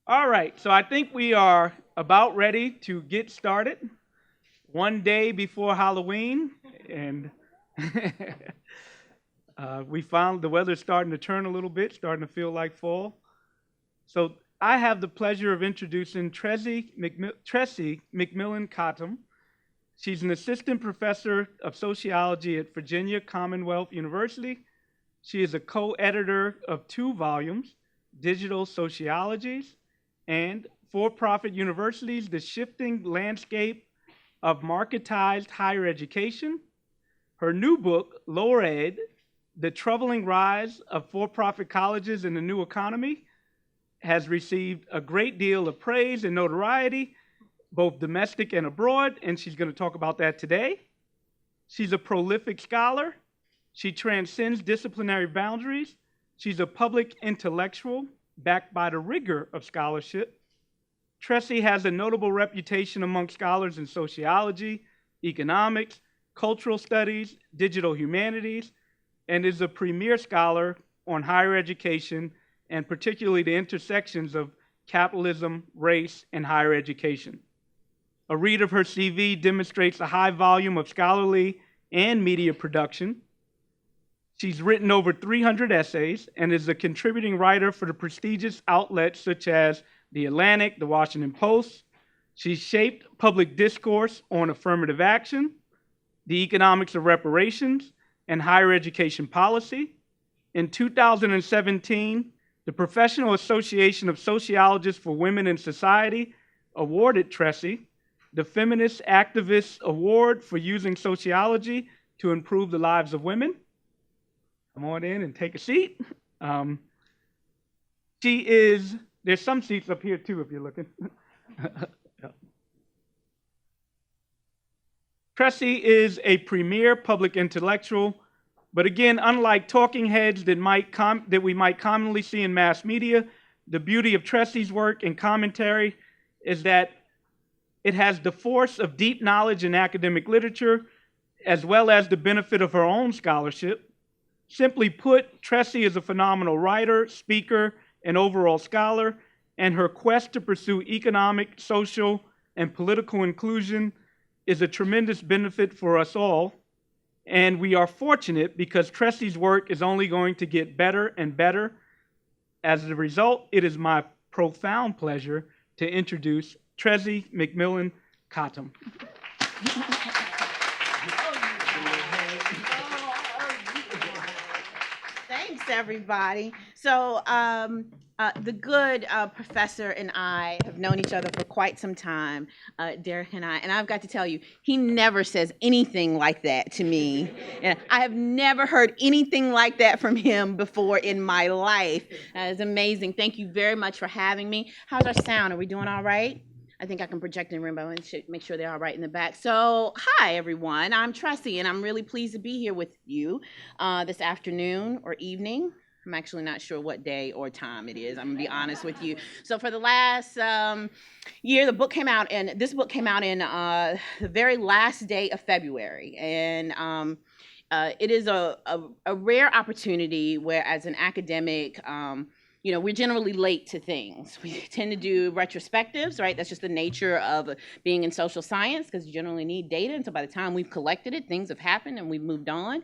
All right, so I think we are about ready to get started. One day before Halloween, and we found the weather's starting to turn a little bit, starting to feel like fall. So I have the pleasure of introducing Tressie McMillan Cottom. She's an assistant professor of sociology at Virginia Commonwealth University. She is a co-editor of 2 volumes, Digital Sociologies and For-Profit Universities, The Shifting Landscape of Marketized Higher Education. Her new book, Lower Ed, The Troubling Rise of For-Profit Colleges in the New Economy, has received a great deal of praise and notoriety, both domestic and abroad, and she's going to talk about that today. She's a prolific scholar. She transcends disciplinary boundaries. She's a public intellectual backed by the rigor of scholarship. Tressie has a notable reputation among scholars in sociology, economics, cultural studies, digital humanities, and is a premier scholar on higher education and particularly the intersections of capitalism, race, and higher education. A read of her CV demonstrates a high volume of scholarly and media production. She's written over 300 essays and is a contributing writer for the prestigious outlets such as The Atlantic, The Washington Post. She's shaped public discourse on affirmative action, the economics of reparations, and higher education policy. In 2017, the Professional Association of Sociologists for Women in Society awarded Tressie the Feminist Activist Award for using sociology to improve the lives of women. Come on in and take a seat. There's some seats up here too if you're looking. Tressie is a premier public intellectual, but again, unlike talking heads that we might commonly see in mass media, the beauty of Tressie's work and commentary is that it has the force of deep knowledge in academic literature, as well as the benefit of her own scholarship. Simply put, Tressie is a phenomenal writer, speaker, and overall scholar, and her quest to pursue economic, social, and political inclusion is a tremendous benefit for us all. And we are fortunate because Tressie's work is only going to get better and better. As a result, it is my profound pleasure to introduce Tressie McMillan Cottom. Thanks, everybody. So the good professor and I have known each other for quite some time, Derek and I've got to tell you, he never says anything like that to me. And I have never heard anything like that from him before in my life. It's amazing. Thank you very much for having me. How's our sound? Are we doing all right? I think I can project in rainbow and make sure they're all right in the back. So, hi, everyone. I'm Tressie, and I'm really pleased to be here with you this afternoon or evening. I'm actually not sure what day or time it is. I'm going to be honest with you. So, for the last year, this book came out in the very last day of February. And it is a rare opportunity where, as an academic, we're generally late to things. We tend to do retrospectives, right? That's just the nature of being in social science because you generally need data. And so by the time we've collected it, things have happened and we've moved on.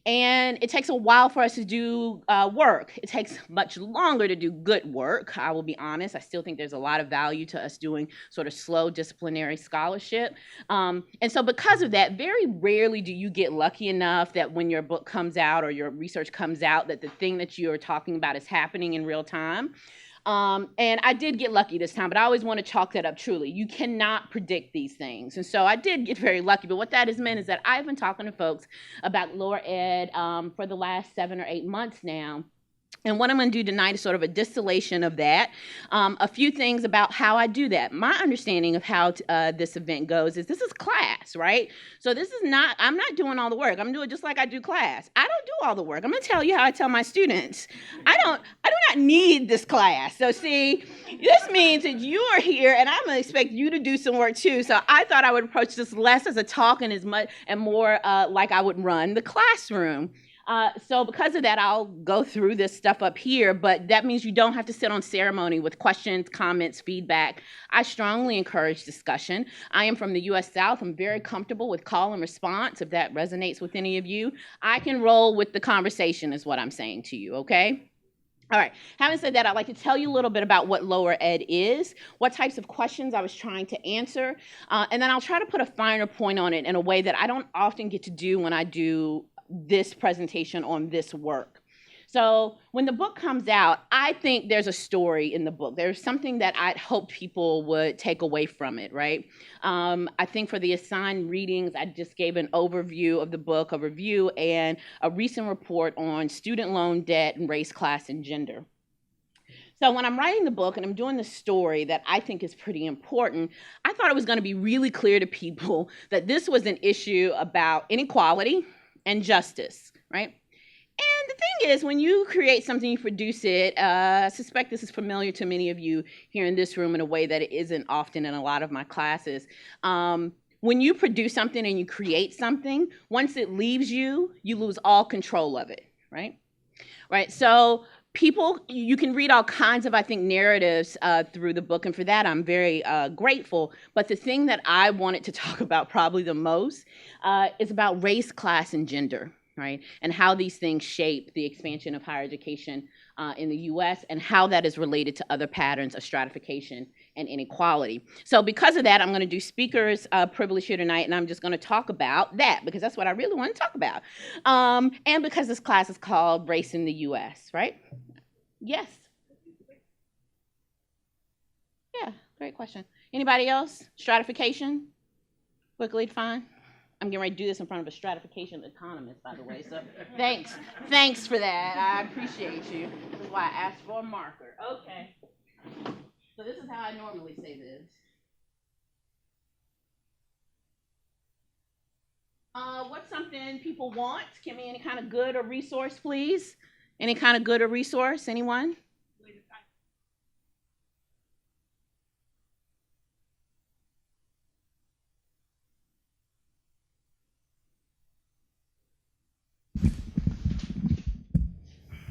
And it takes a while for us to do work. It takes much longer to do good work. I will be honest. I still think there's a lot of value to us doing sort of slow disciplinary scholarship. And so because of that, very rarely do you get lucky enough that when your book comes out or your research comes out that the thing that you're talking about is happening in real time. And I did get lucky this time, but I always want to chalk that up truly. You cannot predict these things. And so I did get very lucky, but what that has meant is that I've been talking to folks about lower ed for the last 7 or 8 months now. And what I'm going to do tonight is sort of a distillation of that. A few things about how I do that. My understanding of how this event goes is this is class, right? So I'm not doing all the work. I'm doing just like I do class. I don't do all the work. I'm going to tell you how I tell my students. I do not need this class. So see, this means that you are here and I'm going to expect you to do some work too. So I thought I would approach this less as a talk and more like I would run the classroom. So because of that, I'll go through this stuff up here, but that means you don't have to sit on ceremony with questions, comments, feedback. I strongly encourage discussion. I am from the US South. I'm very comfortable with call and response. If that resonates with any of you, I can roll with the conversation is what I'm saying to you, okay? All right, having said that, I'd like to tell you a little bit about what lower ed is, what types of questions I was trying to answer, and then I'll try to put a finer point on it in a way that I don't often get to do when I do this presentation on this work. So when the book comes out, I think there's a story in the book. There's something that I'd hope people would take away from it, right? I think for the assigned readings, I just gave an overview of the book, a review, and a recent report on student loan debt and race, class, and gender. So when I'm writing the book and I'm doing the story that I think is pretty important, I thought it was going to be really clear to people that this was an issue about inequality and justice, right? And the thing is, when you create something, you produce it, I suspect this is familiar to many of you here in this room in a way that it isn't often in a lot of my classes. When you produce something and you create something, once it leaves you, you lose all control of it, right? Right, so people, you can read all kinds of, I think, narratives through the book, and for that I'm very grateful. But the thing that I wanted to talk about probably the most is about race, class, and gender, right? And how these things shape the expansion of higher education in the US and how that is related to other patterns of stratification and inequality. So because of that, I'm going to do speakers privilege here tonight, and I'm just going to talk about that because that's what I really want to talk about. And because this class is called Race in the US, right? Yes. Yeah, great question. Anybody else? Stratification? Quickly, fine. I'm getting ready to do this in front of a stratification economist, by the way, so thanks for that. I appreciate you. This is why I asked for a marker. Okay. So this is how I normally say this. What's something people want? Give me any kind of good or resource, please. Any kind of good or resource? Anyone?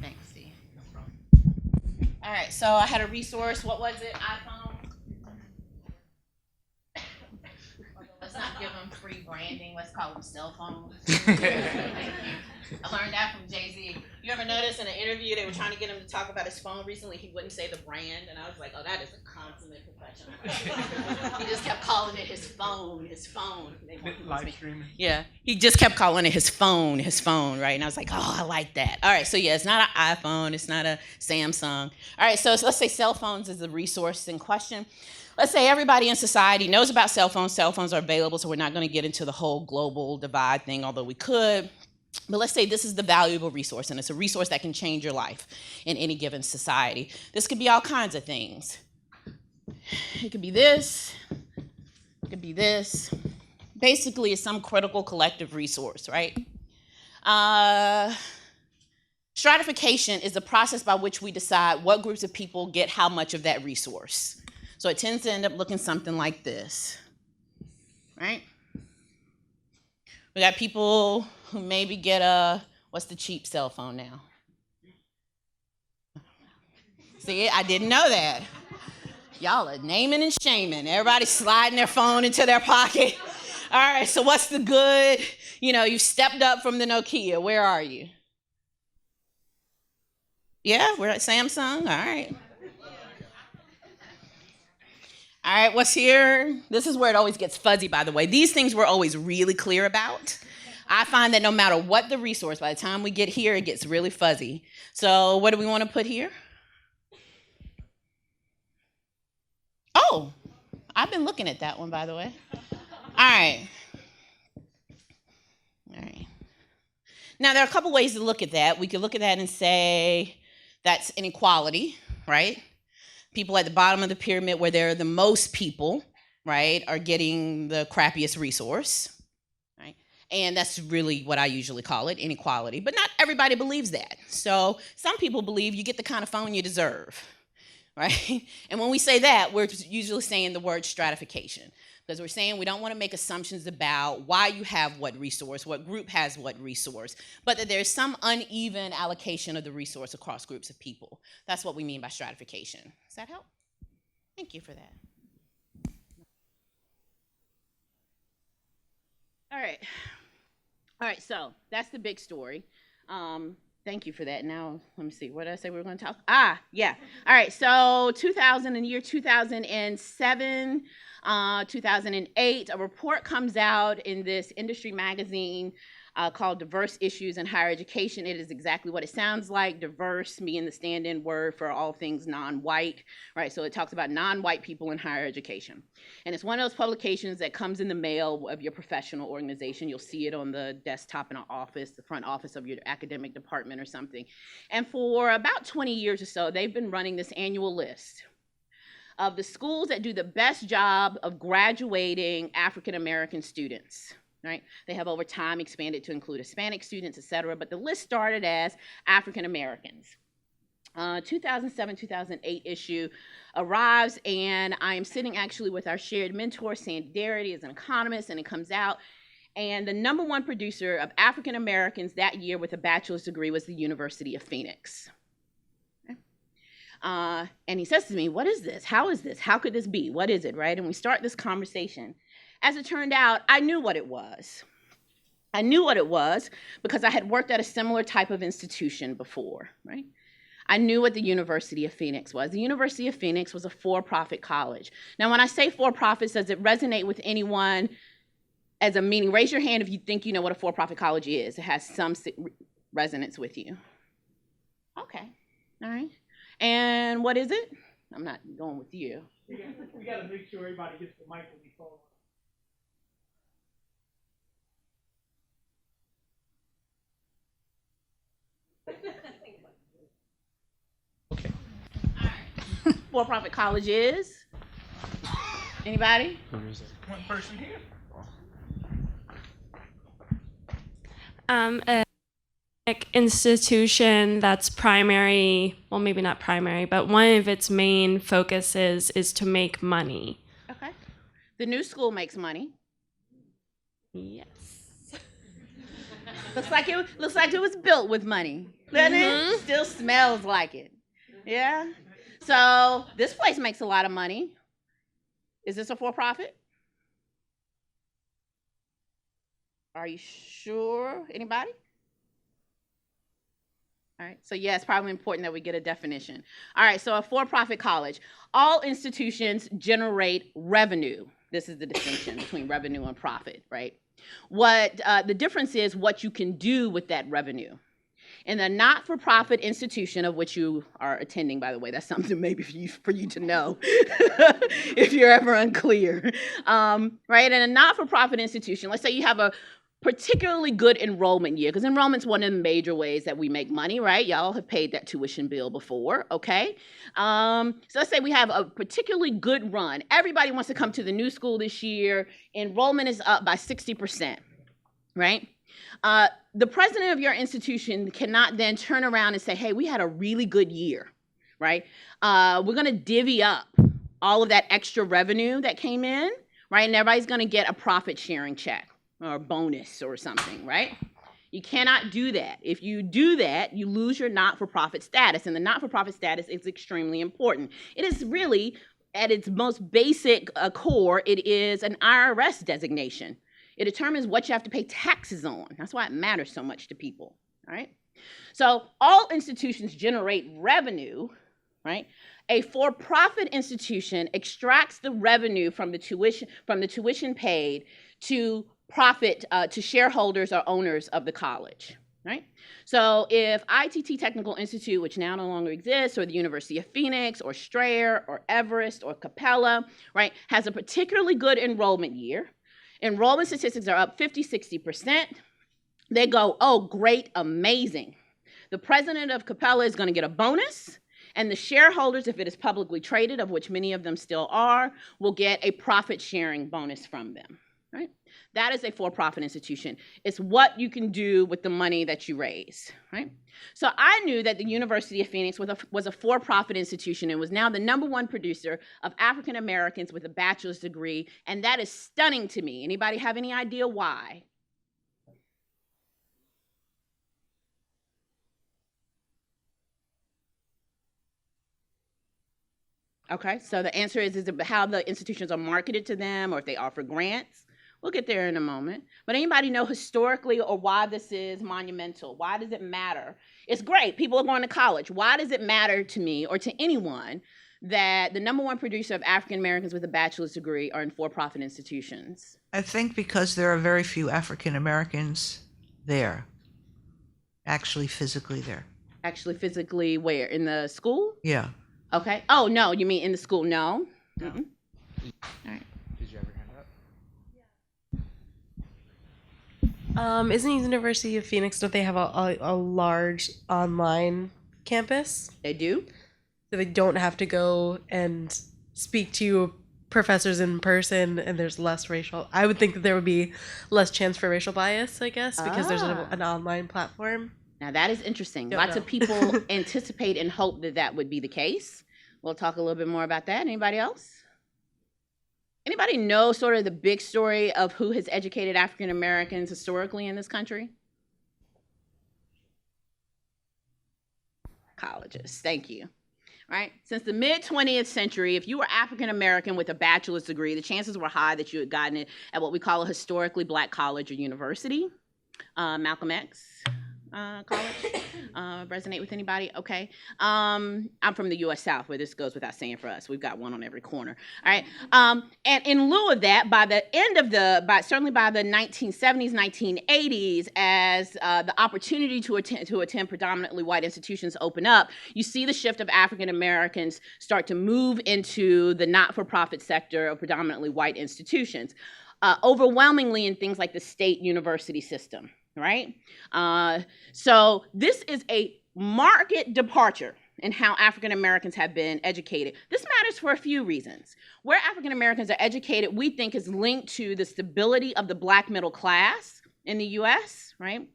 Thanks, Steve. No problem. All right, so I had a resource. What was it? iPhone? Let's not give them free branding. Let's call them cell phones. Thank you. I learned that from Jay-Z. You ever notice in an interview they were trying to get him to talk about his phone recently? He wouldn't say the brand, and I was like, oh, that is a consummate professional. He just kept calling it his phone, his phone. Live streaming. Yeah, he just kept calling it his phone, right? And I was like, oh, I like that. All right, so yeah, it's not an iPhone, it's not a Samsung. All right, so let's say cell phones is the resource in question. Let's say everybody in society knows about cell phones. Cell phones are available, so we're not going to get into the whole global divide thing, although we could. But let's say this is the valuable resource, and it's a resource that can change your life in any given society. This could be all kinds of things. It could be this. It could be this. Basically, it's some critical collective resource, right? Stratification is the process by which we decide what groups of people get how much of that resource. So it tends to end up looking something like this, right? We got people who maybe get what's the cheap cell phone now? See, I didn't know that. Y'all are naming and shaming. Everybody's sliding their phone into their pocket. All right, so what's the good? You know, you stepped up from the Nokia. Where are you? Yeah, we're at Samsung. All right. All right, what's here? This is where it always gets fuzzy, by the way. These things we're always really clear about. I find that no matter what the resource, by the time we get here, it gets really fuzzy. So what do we want to put here? Oh, I've been looking at that one, by the way. All right. Now, there are a couple ways to look at that. We could look at that and say that's inequality, right? People at the bottom of the pyramid where there are the most people, right, are getting the crappiest resource, right? And that's really what I usually call it, inequality. But not everybody believes that. So some people believe you get the kind of phone you deserve, right? And when we say that, we're usually saying the word stratification. because we're saying we don't want to make assumptions about why you have what resource, what group has what resource, but that there's some uneven allocation of the resource across groups of people. That's what we mean by stratification. Does that help? Thank you for that. All right, so that's the big story. Thank you for that. Now, let me see, what did I say we were going to talk? Yeah. All right, so 2007, 2008, a report comes out in this industry magazine called Diverse Issues in Higher Education. It is exactly what it sounds like, diverse being the stand-in word for all things non-white, right? So it talks about non-white people in higher education. And it's one of those publications that comes in the mail of your professional organization. You'll see it on the desktop in an office, the front office of your academic department or something. And for about 20 years or so, they've been running this annual list of the schools that do the best job of graduating African-American students. Right? They have over time expanded to include Hispanic students, et cetera, but the list started as African Americans. 2007-2008 issue arrives, and I am sitting actually with our shared mentor, Sandy Darity, as an economist, and it comes out, and the #1 producer of African Americans that year with a bachelor's degree was the University of Phoenix. Okay. And he says to me, what is this? How is this? How could this be? What is it, right? And we start this conversation. As it turned out, I knew what it was. I knew what it was because I had worked at a similar type of institution before, right? I knew what the University of Phoenix was. The University of Phoenix was a for-profit college. Now, when I say for-profit, does it resonate with anyone as a meaning? Raise your hand if you think you know what a for-profit college is. It has some resonance with you. Okay, all right. And what is it? I'm not going with you. We got to make sure everybody gets the mic when we fall. Okay. All right. For-profit college is? Anybody? One person here. A institution that's primary, well, maybe not primary, but one of its main focuses is to make money. Okay. The new school makes money. Yes. Looks like it was built with money, doesn't it? Still smells like it. Yeah. So this place makes a lot of money. Is this a for-profit? Are you sure? Anybody? All right. So yeah, it's probably important that we get a definition. All right. So a for-profit college. All institutions generate revenue. This is the distinction between revenue and profit, right? What the difference is what you can do with that revenue. In a not-for-profit institution of which you are attending, by the way, that's something maybe for you to know if you're ever unclear, right? In a not-for-profit institution, let's say you have a particularly good enrollment year, because enrollment's one of the major ways that we make money, right? Y'all have paid that tuition bill before, okay? So let's say we have a particularly good run. Everybody wants to come to the new school this year. Enrollment is up by 60%, right? The president of your institution cannot then turn around and say, hey, we had a really good year, right? We're going to divvy up all of that extra revenue that came in, right? And everybody's going to get a profit sharing check or a bonus or something, right? You cannot do that. If you do that, you lose your not-for-profit status, and the not-for-profit status is extremely important. It is really, at its most basic core, it is an IRS designation. It determines what you have to pay taxes on. That's why it matters so much to people, all right? So all institutions generate revenue, right? A for-profit institution extracts the revenue from the tuition paid to profit to shareholders or owners of the college, right? So if ITT Technical Institute, which now no longer exists, or the University of Phoenix, or Strayer, or Everest, or Capella, right, has a particularly good enrollment year, enrollment statistics are up 50, 60%, they go, oh, great, amazing. The president of Capella is going to get a bonus, and the shareholders, if it is publicly traded, of which many of them still are, will get a profit-sharing bonus from them. right? That is a for-profit institution. It's what you can do with the money that you raise, right? So I knew that the University of Phoenix was a for-profit institution and was now the #1 producer of African Americans with a bachelor's degree, and that is stunning to me. Anybody have any idea why? Okay, so the answer is it how the institutions are marketed to them or if they offer grants? We'll get there in a moment. But anybody know historically or why this is monumental? Why does it matter? It's great. People are going to college. Why does it matter to me or to anyone that the #1 producer of African Americans with a bachelor's degree are in for-profit institutions? I think because there are very few African Americans there, actually physically there. Actually, physically where? In the school? Yeah. Okay. Oh, no, you mean in the school? No. Mm-mm. All right. Did you have your hand up? Isn't the University of Phoenix, don't they have a large online campus? They do? So they don't have to go and speak to professors in person, and there's less racial. I would think that there would be less chance for racial bias, I guess, because there's an online platform. Now that is interesting. Don't Lots know. of people anticipate and hope that that would be the case. We'll talk a little bit more about that. Anybody else? Anybody know sort of the big story of who has educated African Americans historically in this country? Colleges, thank you. Right? Since the mid-20th century, if you were African American with a bachelor's degree, the chances were high that you had gotten it at what we call a historically black college or university. Malcolm X college. Resonate with anybody? Okay. I'm from the U.S. South, where this goes without saying for us. We've got one on every corner. All right. And in lieu of that, by the end of certainly by the 1970s, 1980s, as the opportunity to attend predominantly white institutions open up, you see the shift of African Americans start to move into the not-for-profit sector of predominantly white institutions, overwhelmingly in things like the state university system. Right? So this is a marked departure in how African Americans have been educated. This matters for a few reasons. Where African Americans are educated, we think is linked to the stability of the black middle class in the US, right?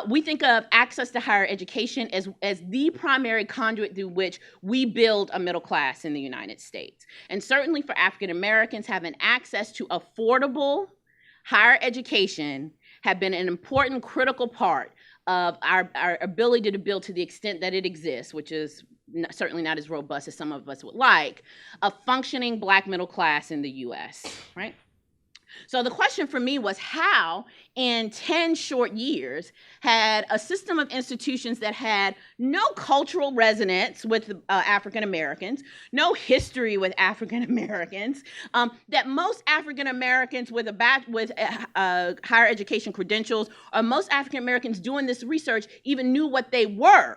We think of access to higher education as the primary conduit through which we build a middle class in the United States. And certainly for African Americans, having access to affordable higher education have been an important, critical part of our ability to build to the extent that it exists, which is certainly not as robust as some of us would like, a functioning black middle class in the US, right? So the question for me was how, in 10 short years, had a system of institutions that had no cultural resonance with African Americans, no history with African Americans, that most African Americans with higher education credentials, or most African Americans doing this research even knew what they were.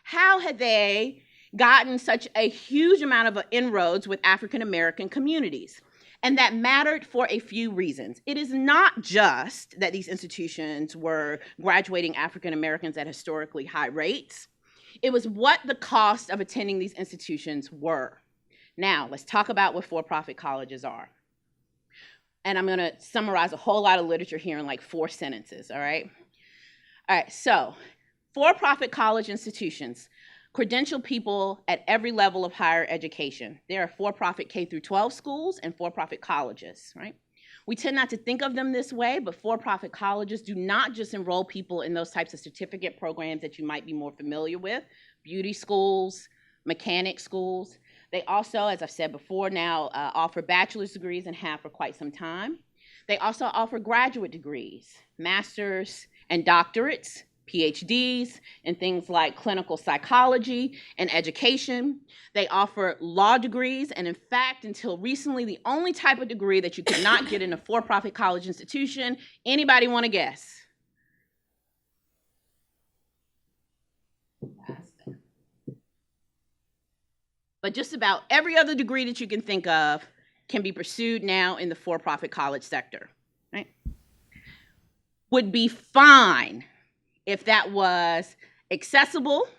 How had they gotten such a huge amount of inroads with African American communities? And that mattered for a few reasons. It is not just that these institutions were graduating African Americans at historically high rates. It was what the cost of attending these institutions were. Now, let's talk about what for-profit colleges are. And I'm going to summarize a whole lot of literature here in like 4 sentences, all right? All right, so for-profit college institutions credential people at every level of higher education. There are for-profit K-12 schools and for-profit colleges, right? We tend not to think of them this way, but for-profit colleges do not just enroll people in those types of certificate programs that you might be more familiar with, beauty schools, mechanic schools. They also, as I've said before, now offer bachelor's degrees and have for quite some time. They also offer graduate degrees, master's and doctorates, Ph.D.s in things like clinical psychology and education. They offer law degrees, and in fact, until recently, the only type of degree that you could not get in a for-profit college institution. Anybody want to guess? But just about every other degree that you can think of can be pursued now in the for-profit college sector, right? Would be fine if that was accessible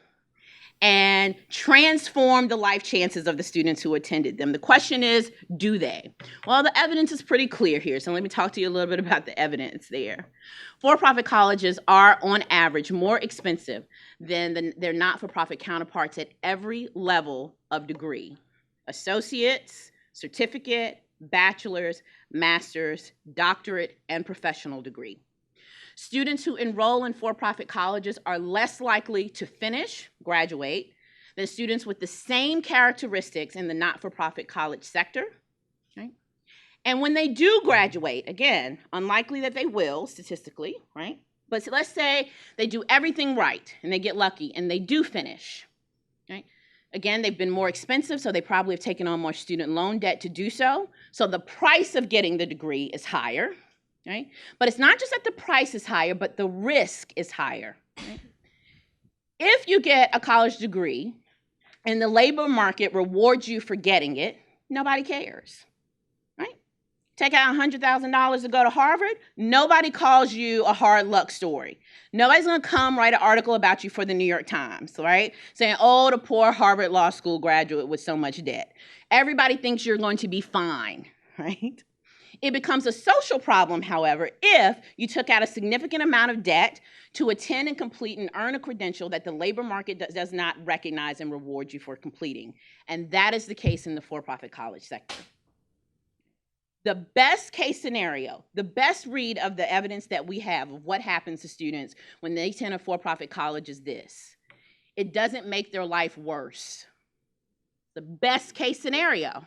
and transform the life chances of the students who attended them. The question is, do they? Well, the evidence is pretty clear here, so let me talk to you a little bit about the evidence there. For-profit colleges are, on average, more expensive than their not-for-profit counterparts at every level of degree: associates, certificate, bachelor's, master's, doctorate, and professional degree. Students who enroll in for-profit colleges are less likely to finish, graduate, than students with the same characteristics in the not-for-profit college sector. Right? And when they do graduate, again, unlikely that they will statistically, right? But let's say they do everything right and they get lucky and they do finish. Right? Again, they've been more expensive, so they probably have taken on more student loan debt to do so. So the price of getting the degree is higher. Right? But it's not just that the price is higher, but the risk is higher. Right? If you get a college degree and the labor market rewards you for getting it, nobody cares. Right? Take out $100,000 to go to Harvard, nobody calls you a hard luck story. Nobody's going to come write an article about you for the New York Times, right? Saying, oh, the poor Harvard Law School graduate with so much debt. Everybody thinks you're going to be fine, right? It becomes a social problem, however, if you took out a significant amount of debt to attend and complete and earn a credential that the labor market does not recognize and reward you for completing. And that is the case in the for-profit college sector. The best case scenario, the best read of the evidence that we have of what happens to students when they attend a for-profit college is this: it doesn't make their life worse. The best case scenario,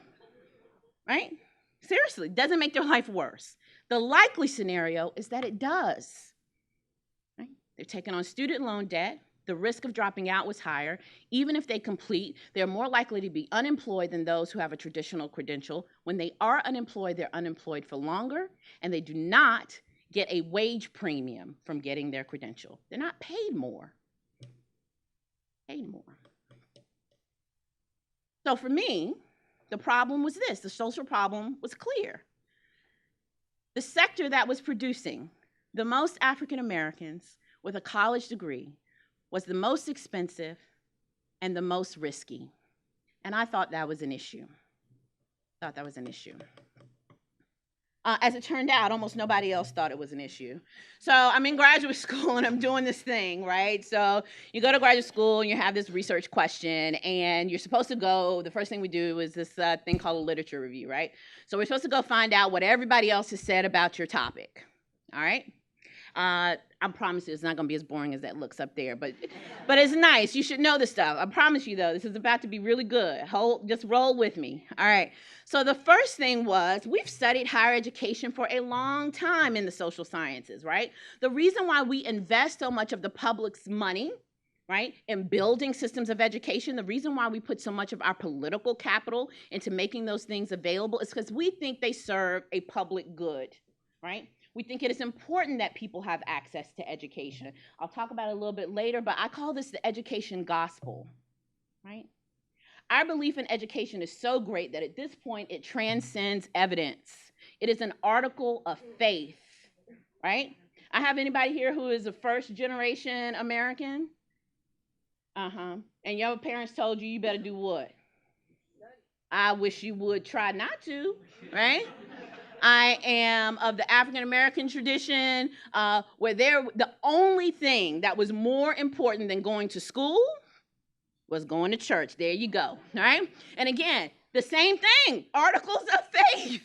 right? Seriously, doesn't make their life worse. The likely scenario is that it does. Right? They're taking on student loan debt. The risk of dropping out was higher. Even if they complete, they're more likely to be unemployed than those who have a traditional credential. When they are unemployed, they're unemployed for longer, and they do not get a wage premium from getting their credential. They're not paid more. Paid more. So for me, the problem was this: the social problem was clear. The sector that was producing the most African Americans with a college degree was the most expensive and the most risky. And I thought that was an issue. As it turned out, almost nobody else thought it was an issue. So I'm in graduate school and I'm doing this thing, right? So you go to graduate school and you have this research question and you're supposed to go, the first thing we do is this thing called a literature review, right? So we're supposed to go find out what everybody else has said about your topic, all right? I promise you it's not going to be as boring as that looks up there, but it's nice. You should know this stuff. I promise you, though, this is about to be really good. Just roll with me. All right. So the first thing was, we've studied higher education for a long time in the social sciences, right? The reason why we invest so much of the public's money, right, in building systems of education, the reason why we put so much of our political capital into making those things available is because we think they serve a public good, right? We think it is important that people have access to education. I'll talk about it a little bit later, but I call this the education gospel, right? Our belief in education is so great that at this point it transcends evidence. It is an article of faith, right? I have anybody here who is a first generation American? And your parents told you you better do what? I wish you would try not to, right? I am of the African American tradition where the only thing that was more important than going to school was going to church. There you go, all right? And again, the same thing, articles of faith,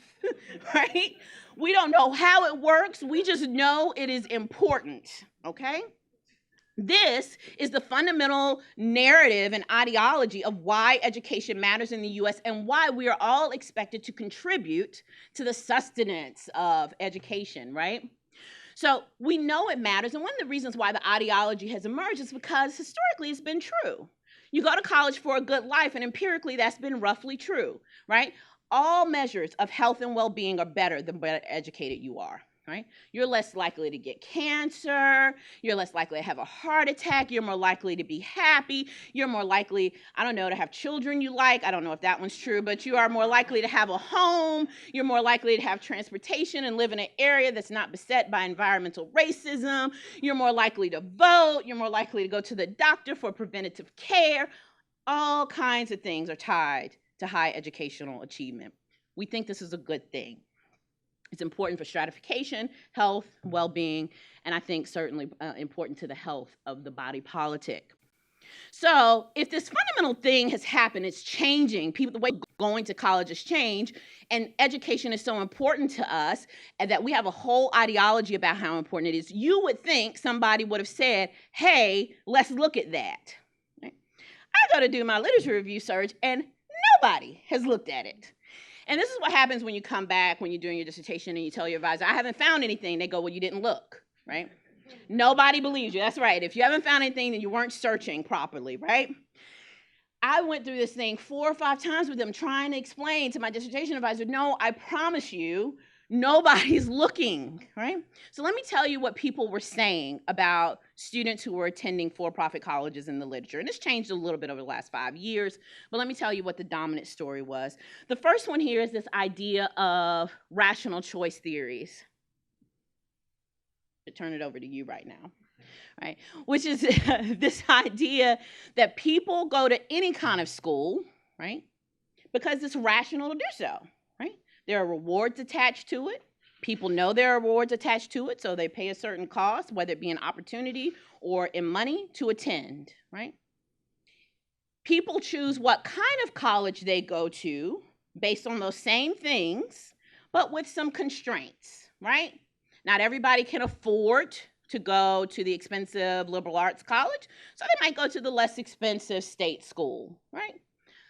right? We don't know how it works. We just know it is important, okay? This is the fundamental narrative and ideology of why education matters in the U.S. and why we are all expected to contribute to the sustenance of education, right? So we know it matters, and one of the reasons why the ideology has emerged is because historically it's been true. You go to college for a good life, and empirically that's been roughly true, right? All measures of health and well-being are better the better educated you are, right? You're less likely to get cancer. You're less likely to have a heart attack. You're more likely to be happy. You're more likely, I don't know, to have children you like. I don't know if that one's true, but you are more likely to have a home. You're more likely to have transportation and live in an area that's not beset by environmental racism. You're more likely to vote. You're more likely to go to the doctor for preventative care. All kinds of things are tied to high educational achievement. We think this is a good thing. It's important for stratification, health, well-being, and I think certainly important to the health of the body politic. So if this fundamental thing has happened, it's changing. People, the way going to college has changed, and education is so important to us, and that we have a whole ideology about how important it is. You would think somebody would have said, hey, let's look at that. Right? I go to do my literature review search, and nobody has looked at it. And this is what happens when you come back, when you're doing your dissertation and you tell your advisor, I haven't found anything. They go, well, you didn't look, right? Nobody believes you. That's right. If you haven't found anything, then you weren't searching properly, right? I went through this thing 4 or 5 times with them trying to explain to my dissertation advisor, no, I promise you, nobody's looking, right? So let me tell you what people were saying about students who were attending for-profit colleges in the literature. And it's changed a little bit over the last 5 years, but let me tell you what the dominant story was. The first one here is this idea of rational choice theories. To turn it over to you right now, right? Which is this idea that people go to any kind of school, right? Because it's rational to do so, right? There are rewards attached to it. People know there are rewards attached to it, so they pay a certain cost, whether it be an opportunity or in money, to attend, right? People choose what kind of college they go to based on those same things, but with some constraints, right? Not everybody can afford to go to the expensive liberal arts college, so they might go to the less expensive state school, right?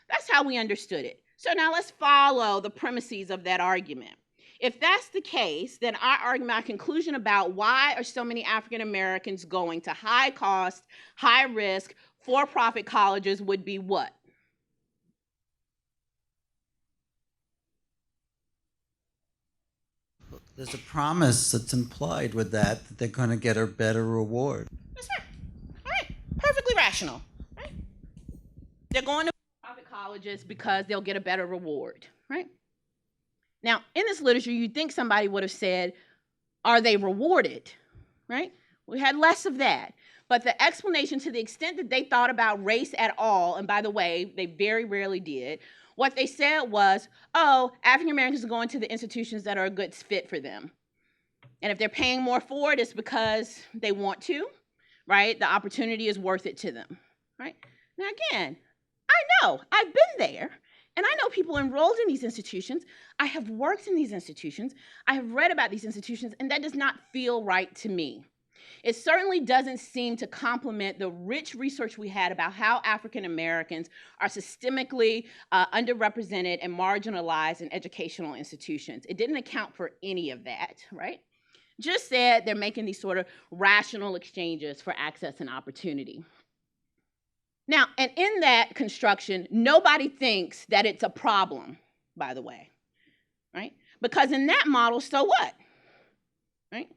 That's how we understood it. So now let's follow the premises of that argument. If that's the case, then our conclusion about why are so many African Americans going to high cost, high risk, for-profit colleges would be what? There's a promise that's implied with that they're going to get a better reward. That's right. All right. Perfectly rational, right? They're going to private colleges because they'll get a better reward, right? Now, in this literature, you'd think somebody would have said, are they rewarded, right? We had less of that. But the explanation, to the extent that they thought about race at all, and by the way, they very rarely did, what they said was, oh, African Americans are going to the institutions that are a good fit for them. And if they're paying more for it, it's because they want to, right? The opportunity is worth it to them, right? Now, again, I know, I've been there, and I know people enrolled in these institutions. I have worked in these institutions. I have read about these institutions, and that does not feel right to me. It certainly doesn't seem to complement the rich research we had about how African Americans are systemically underrepresented and marginalized in educational institutions. It didn't account for any of that, right? Just said they're making these sort of rational exchanges for access and opportunity. Now, and in that construction, nobody thinks that it's a problem, by the way, right? Because in that model, so what, right?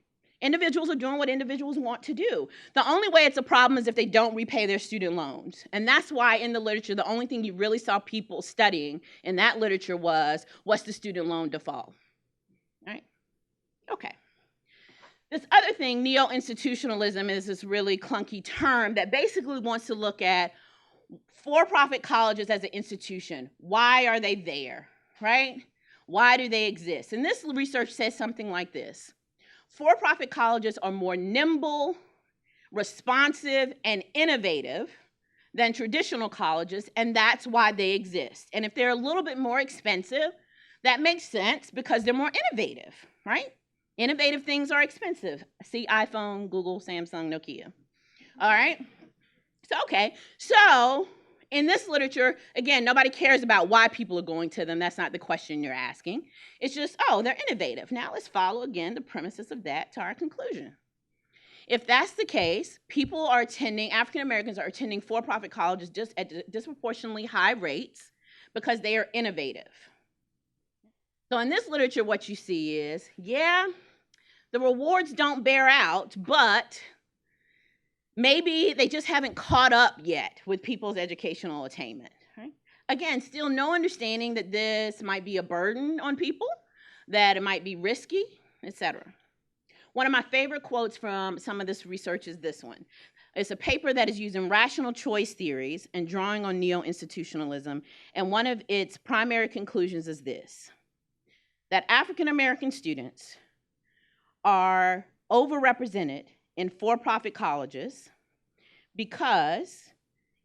Individuals are doing what individuals want to do. The only way it's a problem is if they don't repay their student loans. And that's why in the literature, the only thing you really saw people studying in that literature was, what's the student loan default, right? Okay. This other thing, neo-institutionalism, is this really clunky term that basically wants to look at for-profit colleges as an institution. Why are they there, right? Why do they exist? And this research says something like this. For-profit colleges are more nimble, responsive, and innovative than traditional colleges, and that's why they exist. And if they're a little bit more expensive, that makes sense because they're more innovative, right? Innovative things are expensive. See iPhone, Google, Samsung, Nokia. All right? So in this literature, again, nobody cares about why people are going to them. That's not the question you're asking. It's just, oh, they're innovative. Now let's follow, again, the premises of that to our conclusion. If that's the case, people are attending, African Americans are attending for-profit colleges just at disproportionately high rates because they are innovative. So in this literature, what you see is, yeah, The rewards don't bear out, but maybe they just haven't caught up yet with people's educational attainment. Right? Again, still no understanding that this might be a burden on people, that it might be risky, etc. One of my favorite quotes from some of this research is this one. It's a paper that is using rational choice theories and drawing on neo-institutionalism, and one of its primary conclusions is this, that African American students are overrepresented in for-profit colleges because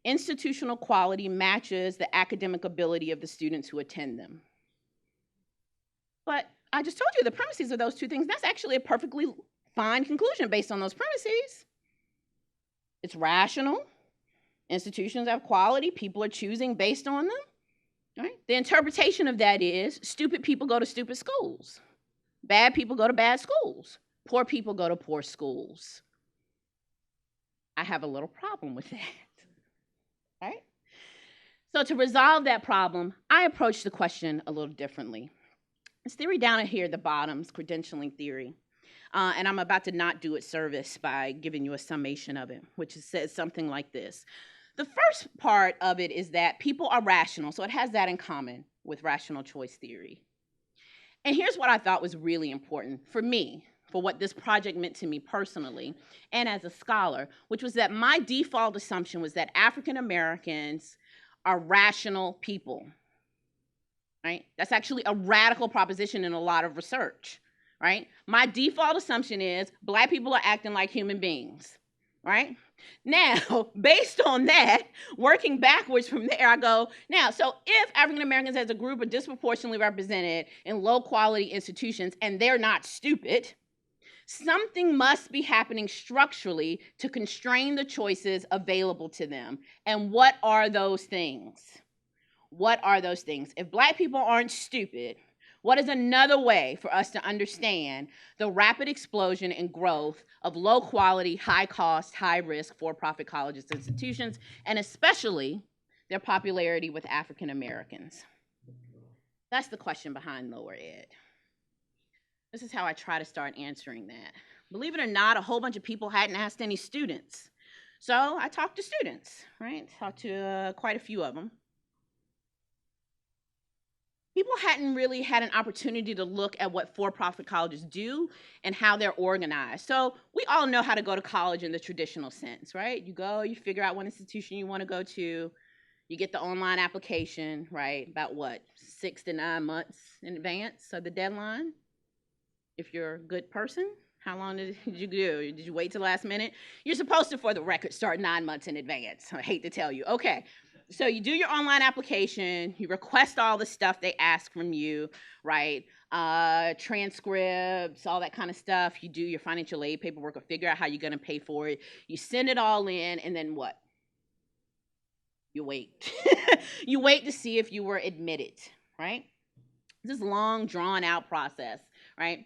institutional quality matches the academic ability of the students who attend them. But I just told you the premises of those two things, that's actually a perfectly fine conclusion based on those premises. It's rational. Institutions have quality. People are choosing based on them. Right? The interpretation of that is stupid people go to stupid schools. Bad people go to bad schools. Poor people go to poor schools. I have a little problem with that. Right? So to resolve that problem, I approached the question a little differently. This theory down here at the bottom is credentialing theory. And I'm about to not do it service by giving you a summation of it, which says something like this. The first part of it is that people are rational, so it has that in common with rational choice theory. And here's what I thought was really important for me, for what this project meant to me personally and as a scholar, which was that my default assumption was that African Americans are rational people. Right? That's actually a radical proposition in a lot of research. Right? My default assumption is Black people are acting like human beings, right? Now, based on that, working backwards from there, I go, now, so if African Americans as a group are disproportionately represented in low quality institutions and they're not stupid, something must be happening structurally to constrain the choices available to them. And what are those things? What are those things? If Black people aren't stupid, what is another way for us to understand the rapid explosion and growth of low quality, high cost, high risk for-profit colleges and institutions, and especially their popularity with African Americans? That's the question behind lower ed. This is how I try to start answering that. Believe it or not, a whole bunch of people hadn't asked any students. So I talked to students, right? Talked to quite a few of them. People hadn't really had an opportunity to look at what for-profit colleges do and how they're organized. So we all know how to go to college in the traditional sense, right? You go, you figure out what institution you want to go to, you get the online application, right? About what, 6 to 9 months in advance of the deadline? If you're a good person, how long did you do? Did you wait till the last minute? You're supposed to, for the record, start 9 months in advance. I hate to tell you. Okay. So you do your online application, you request all the stuff they ask from you, right? Transcripts, all that kind of stuff. You do your financial aid paperwork or figure out how you're gonna pay for it. You send it all in, and then what? You wait. You wait to see if you were admitted, right? This long, drawn-out process, right?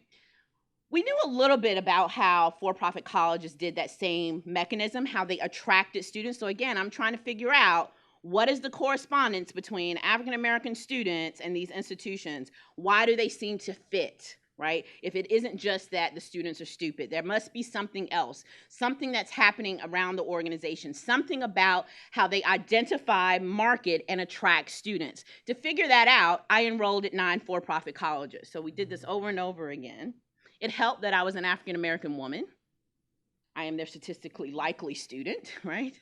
We knew a little bit about how for-profit colleges did that same mechanism, how they attracted students. So again, I'm trying to figure out what is the correspondence between African American students and these institutions? Why do they seem to fit, right? If it isn't just that the students are stupid, there must be something else, something that's happening around the organization, something about how they identify, market, and attract students. To figure that out, I enrolled at 9 for-profit colleges. So we did this over and over again. It helped that I was an African American woman. I am their statistically likely student, right?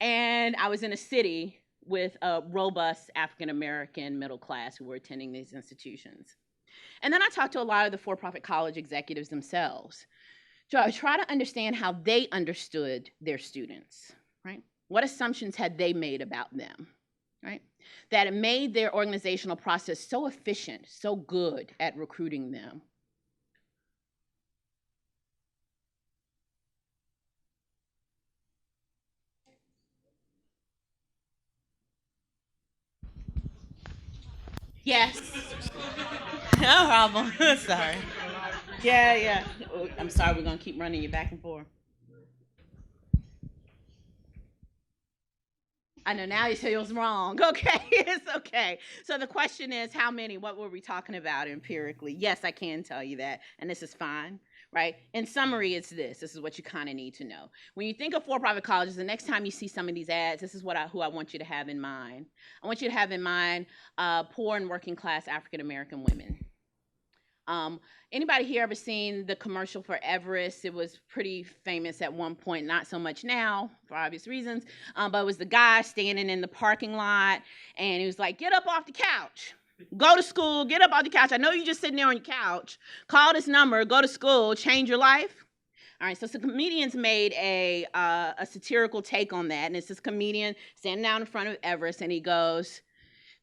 And I was in a city with a robust African American middle class who were attending these institutions. And then I talked to a lot of the for-profit college executives themselves to try to understand how they understood their students, right? What assumptions had they made about them, right? That it made their organizational process so efficient, so good at recruiting them. Yes. No problem. Sorry. Yeah. Oh, I'm sorry, we're going to keep running you back and forth. I know now you say it was wrong. Okay, it's okay. So the question is, how many? What were we talking about empirically? Yes, I can tell you that, and this is fine. right? In summary, it's this. This is what you kind of need to know. When you think of for-profit colleges, the next time you see some of these ads, this is who I want you to have in mind. I want you to have in mind poor and working class African-American women. Anybody here ever seen the commercial for Everest? It was pretty famous at one point, not so much now for obvious reasons, but it was the guy standing in the parking lot, and he was like, get up off the couch. Go to school, get up off the couch. I know you're just sitting there on your couch. Call this number, go to school, change your life. All right, so some comedians made a satirical take on that, and it's this comedian standing down in front of Everest, and he goes,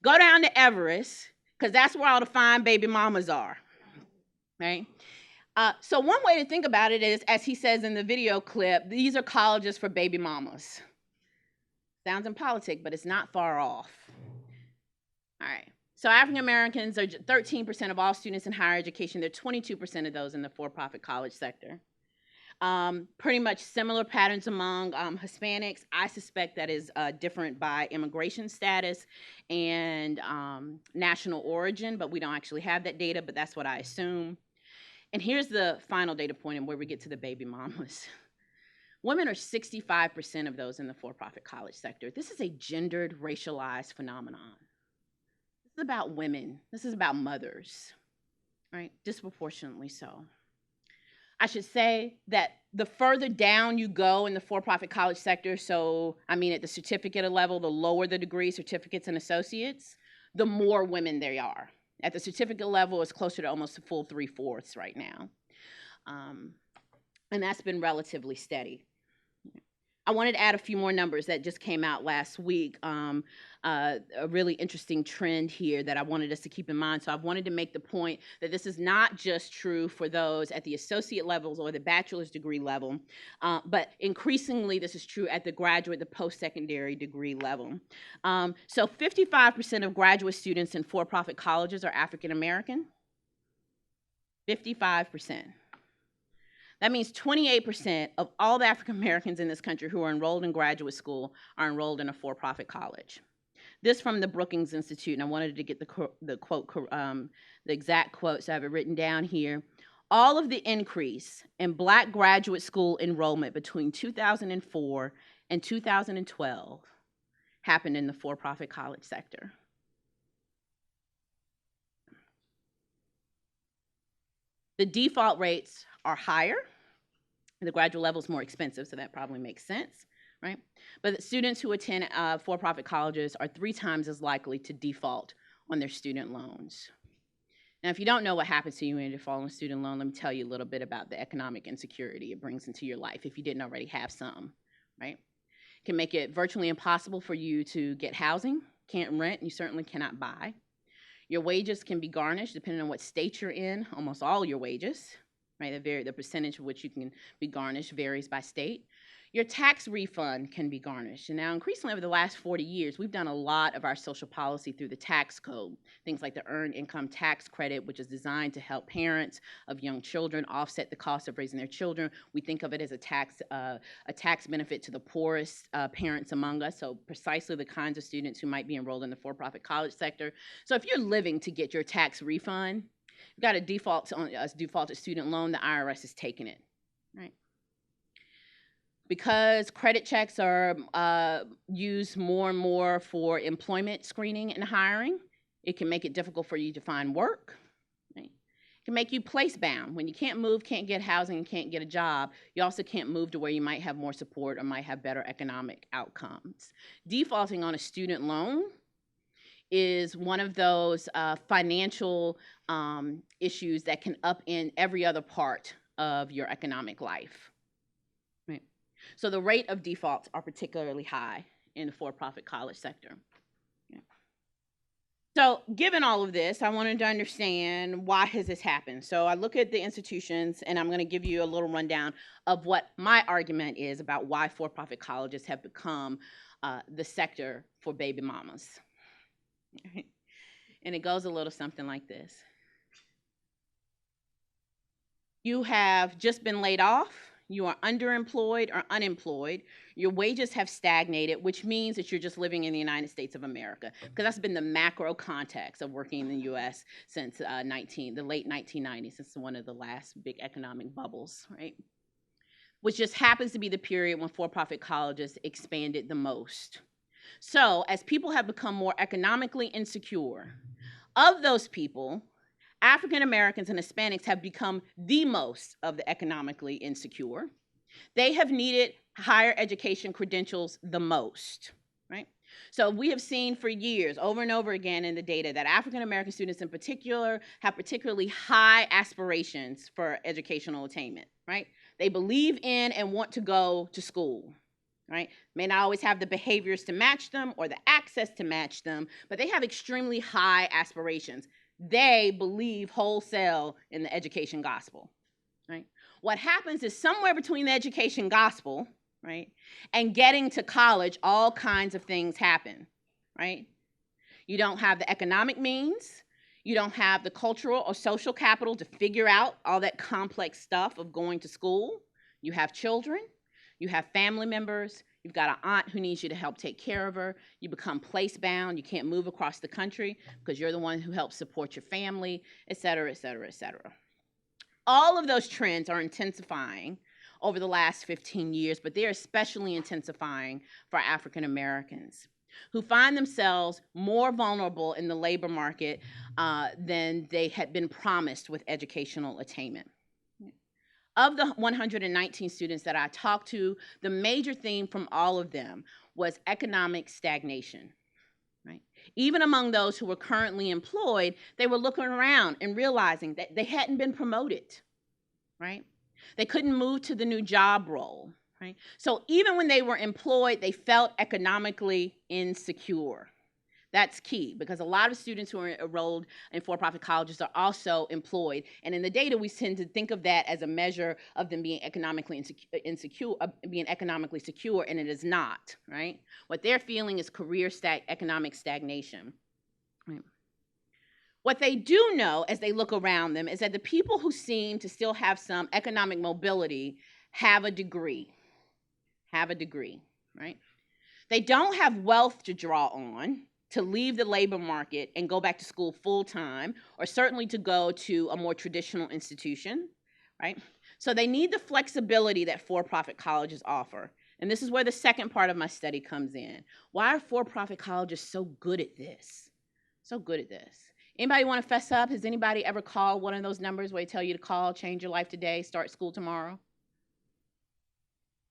go down to Everest, because that's where all the fine baby mamas are. Right? So one way to think about it is, as he says in the video clip, these are colleges for baby mamas. Sounds in politics, but it's not far off. All right. So African Americans are 13% of all students in higher education. They're 22% of those in the for-profit college sector. Pretty much similar patterns among Hispanics. I suspect that is different by immigration status and national origin, but we don't actually have that data, but that's what I assume. And here's the final data point and where we get to the baby mamas. Women are 65% of those in the for-profit college sector. This is a gendered, racialized phenomenon. This is about women. This is about mothers, right? Disproportionately so. I should say that the further down you go in the for-profit college sector, so I mean at the certificate level, the lower the degree, certificates and associates, the more women there are. At the certificate level, it's closer to almost a full 3/4 right now. And that's been relatively steady. I wanted to add a few more numbers that just came out last week. A really interesting trend here that I wanted us to keep in mind. So I wanted to make the point that this is not just true for those at the associate levels or the bachelor's degree level, but increasingly this is true at the graduate, the post-secondary degree level. So 55% of graduate students in for-profit colleges are African American. 55%. That means 28% of all the African Americans in this country who are enrolled in graduate school are enrolled in a for-profit college. This from the Brookings Institute, and I wanted to get the exact quote, so I have it written down here. All of the increase in Black graduate school enrollment between 2004 and 2012 happened in the for-profit college sector. The default rates are higher. The graduate level is more expensive, so that probably makes sense, right? But the students who attend for-profit colleges are 3 times as likely to default on their student loans. Now, if you don't know what happens to you when you default on a student loan, let me tell you a little bit about the economic insecurity it brings into your life if you didn't already have some, right? It can make it virtually impossible for you to get housing, can't rent, and you certainly cannot buy. Your wages can be garnished depending on what state you're in, almost all your wages, right? The percentage of which you can be garnished varies by state. Your tax refund can be garnished. And now increasingly over the last 40 years, we've done a lot of our social policy through the tax code. Things like the Earned Income Tax Credit, which is designed to help parents of young children offset the cost of raising their children. We think of it as a tax benefit to the poorest parents among us, so precisely the kinds of students who might be enrolled in the for-profit college sector. So if you're living to get your tax refund, you've got a defaulted student loan, the IRS is taking it, right? Because credit checks are used more and more for employment screening and hiring, it can make it difficult for you to find work. Right? It can make you place-bound. When you can't move, can't get housing, and can't get a job, you also can't move to where you might have more support or might have better economic outcomes. Defaulting on a student loan is one of those financial issues that can upend every other part of your economic life. Right? So the rate of defaults are particularly high in the for-profit college sector. Yeah. So given all of this, I wanted to understand why has this happened. So I look at the institutions, and I'm going to give you a little rundown of what my argument is about why for-profit colleges have become the sector for baby mamas. And it goes a little something like this. You have just been laid off. you are underemployed or unemployed, your wages have stagnated, which means that you're just living in the United States of America, because that's been the macro context of working in the U.S. since the late 1990s. It's one of the last big economic bubbles, right? Which just happens to be the period when for-profit colleges expanded the most. So as people have become more economically insecure, of those people, African Americans and Hispanics have become the most of the economically insecure. They have needed higher education credentials the most, right? So we have seen for years, over and over again in the data, that African American students in particular have particularly high aspirations for educational attainment, right? They believe in and want to go to school, right? May not always have the behaviors to match them or the access to match them, but they have extremely high aspirations. They believe wholesale in the education gospel, right? What happens is somewhere between the education gospel, right, and getting to college, all kinds of things happen, right? You don't have the economic means. You don't have the cultural or social capital to figure out all that complex stuff of going to school. You have children. You have family members. You've got an aunt who needs you to help take care of her. You become place-bound. You can't move across the country because you're the one who helps support your family, et cetera, et cetera, et cetera. All of those trends are intensifying over the last 15 years, but they're especially intensifying for African Americans who find themselves more vulnerable in the labor market than they had been promised with educational attainment. Of the 119 students that I talked to, the major theme from all of them was economic stagnation, right? Even among those who were currently employed, they were looking around and realizing that they hadn't been promoted, right? They couldn't move to the new job role, right? So even when they were employed, they felt economically insecure. That's key, because a lot of students who are enrolled in for-profit colleges are also employed. And in the data, we tend to think of that as a measure of them being economically insecure, being economically secure, and it is not, right? What they're feeling is economic stagnation. Right? What they do know as they look around them is that the people who seem to still have some economic mobility have a degree, right? They don't have wealth to draw on to leave the labor market and go back to school full-time, or certainly to go to a more traditional institution, right? So they need the flexibility that for-profit colleges offer. And this is where the second part of my study comes in. Why are for-profit colleges so good at this? So good at this. Anybody want to fess up? Has anybody ever called one of those numbers where they tell you to call, change your life today, start school tomorrow?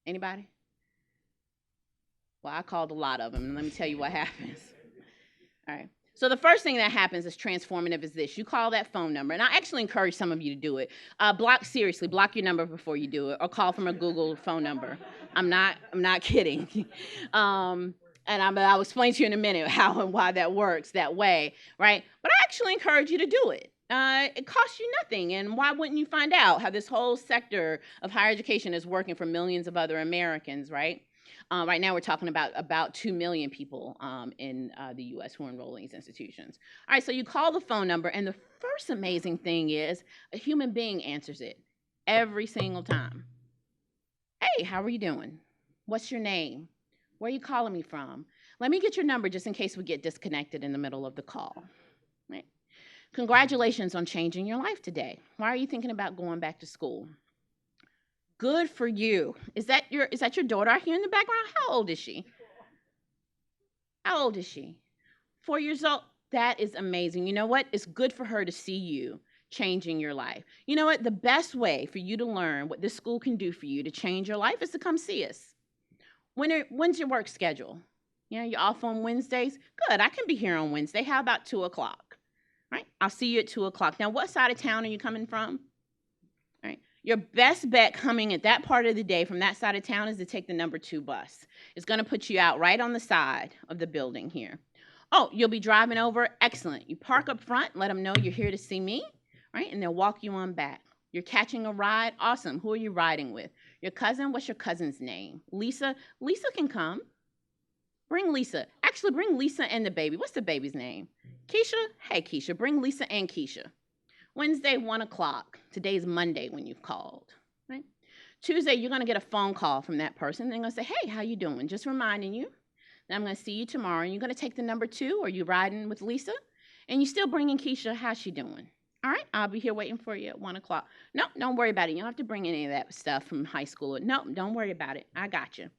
Anybody? Well, I called a lot of them, and let me tell you what happens. All right. So the first thing that happens is transformative is this. You call that phone number, and I actually encourage some of you to do it. Block your number before you do it, or call from a Google phone number. I'm not kidding. And I'll explain to you in a minute how and why that works that way, right? But I actually encourage you to do it. It costs you nothing, and why wouldn't you find out how this whole sector of higher education is working for millions of other Americans, right? Right now, we're talking about 2 million people in the U.S. who are enrolled in these institutions. All right, so you call the phone number, and the first amazing thing is a human being answers it every single time. Hey, how are you doing? What's your name? Where are you calling me from? Let me get your number just in case we get disconnected in the middle of the call. Right? Congratulations on changing your life today. Why are you thinking about going back to school? Good for you. Is that your daughter I hear in the background? How old is she? How old is she? 4 years old. That is amazing. You know what? It's good for her to see you changing your life. You know what? The best way for you to learn what this school can do for you to change your life is to come see us. When's your work schedule? Yeah, you're off on Wednesdays? Good. I can be here on Wednesday. How about 2 o'clock? Right? I'll see you at 2 o'clock. Now, what side of town are you coming from? Right? Your best bet coming at that part of the day from that side of town is to take the number 2 bus. It's going to put you out right on the side of the building here. Oh, you'll be driving over? Excellent. You park up front, let them know you're here to see me, right? And they'll walk you on back. You're catching a ride? Awesome. Who are you riding with? Your cousin? What's your cousin's name? Lisa? Lisa can come. Bring Lisa. Actually, bring Lisa and the baby. What's the baby's name? Keisha? Hey, Keisha. Bring Lisa and Keisha. Wednesday, 1 o'clock. Today's Monday when you've called, right? Tuesday, you're going to get a phone call from that person. They're going to say, hey, how you doing? Just reminding you that I'm going to see you tomorrow. And you're going to take the number 2, or you riding with Lisa? And you still bringing Keisha. How's she doing? All right, I'll be here waiting for you at 1 o'clock. No, don't worry about it. You don't have to bring any of that stuff from high school. No, don't worry about it. I got you.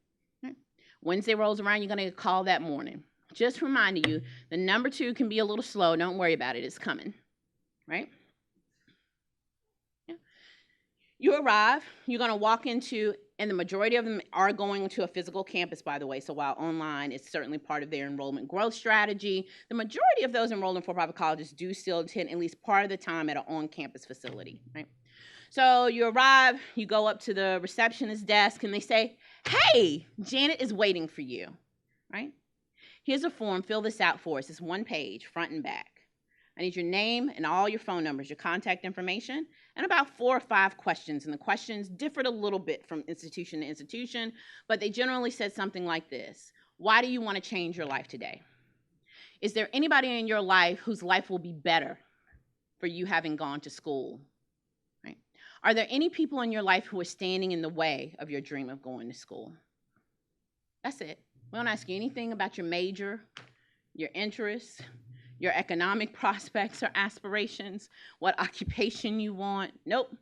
Right. Wednesday rolls around, you're going to get a call that morning. Just reminding you, the number 2 can be a little slow. Don't worry about it. It's coming. Right? You arrive, you're going to walk into, and the majority of them are going to a physical campus, by the way. So while online is certainly part of their enrollment growth strategy, the majority of those enrolled in for-profit colleges do still attend at least part of the time at an on-campus facility, right? So you arrive, you go up to the receptionist desk, and they say, hey, Janet is waiting for you, right? Here's a form, fill this out for us. It's 1 page, front and back. I need your name and all your phone numbers, your contact information, and about 4 or 5 questions. And the questions differed a little bit from institution to institution, but they generally said something like this. Why do you want to change your life today? Is there anybody in your life whose life will be better for you having gone to school? Right? Are there any people in your life who are standing in the way of your dream of going to school? That's it. We don't ask you anything about your major, your interests, your economic prospects or aspirations, what occupation you want. Nope.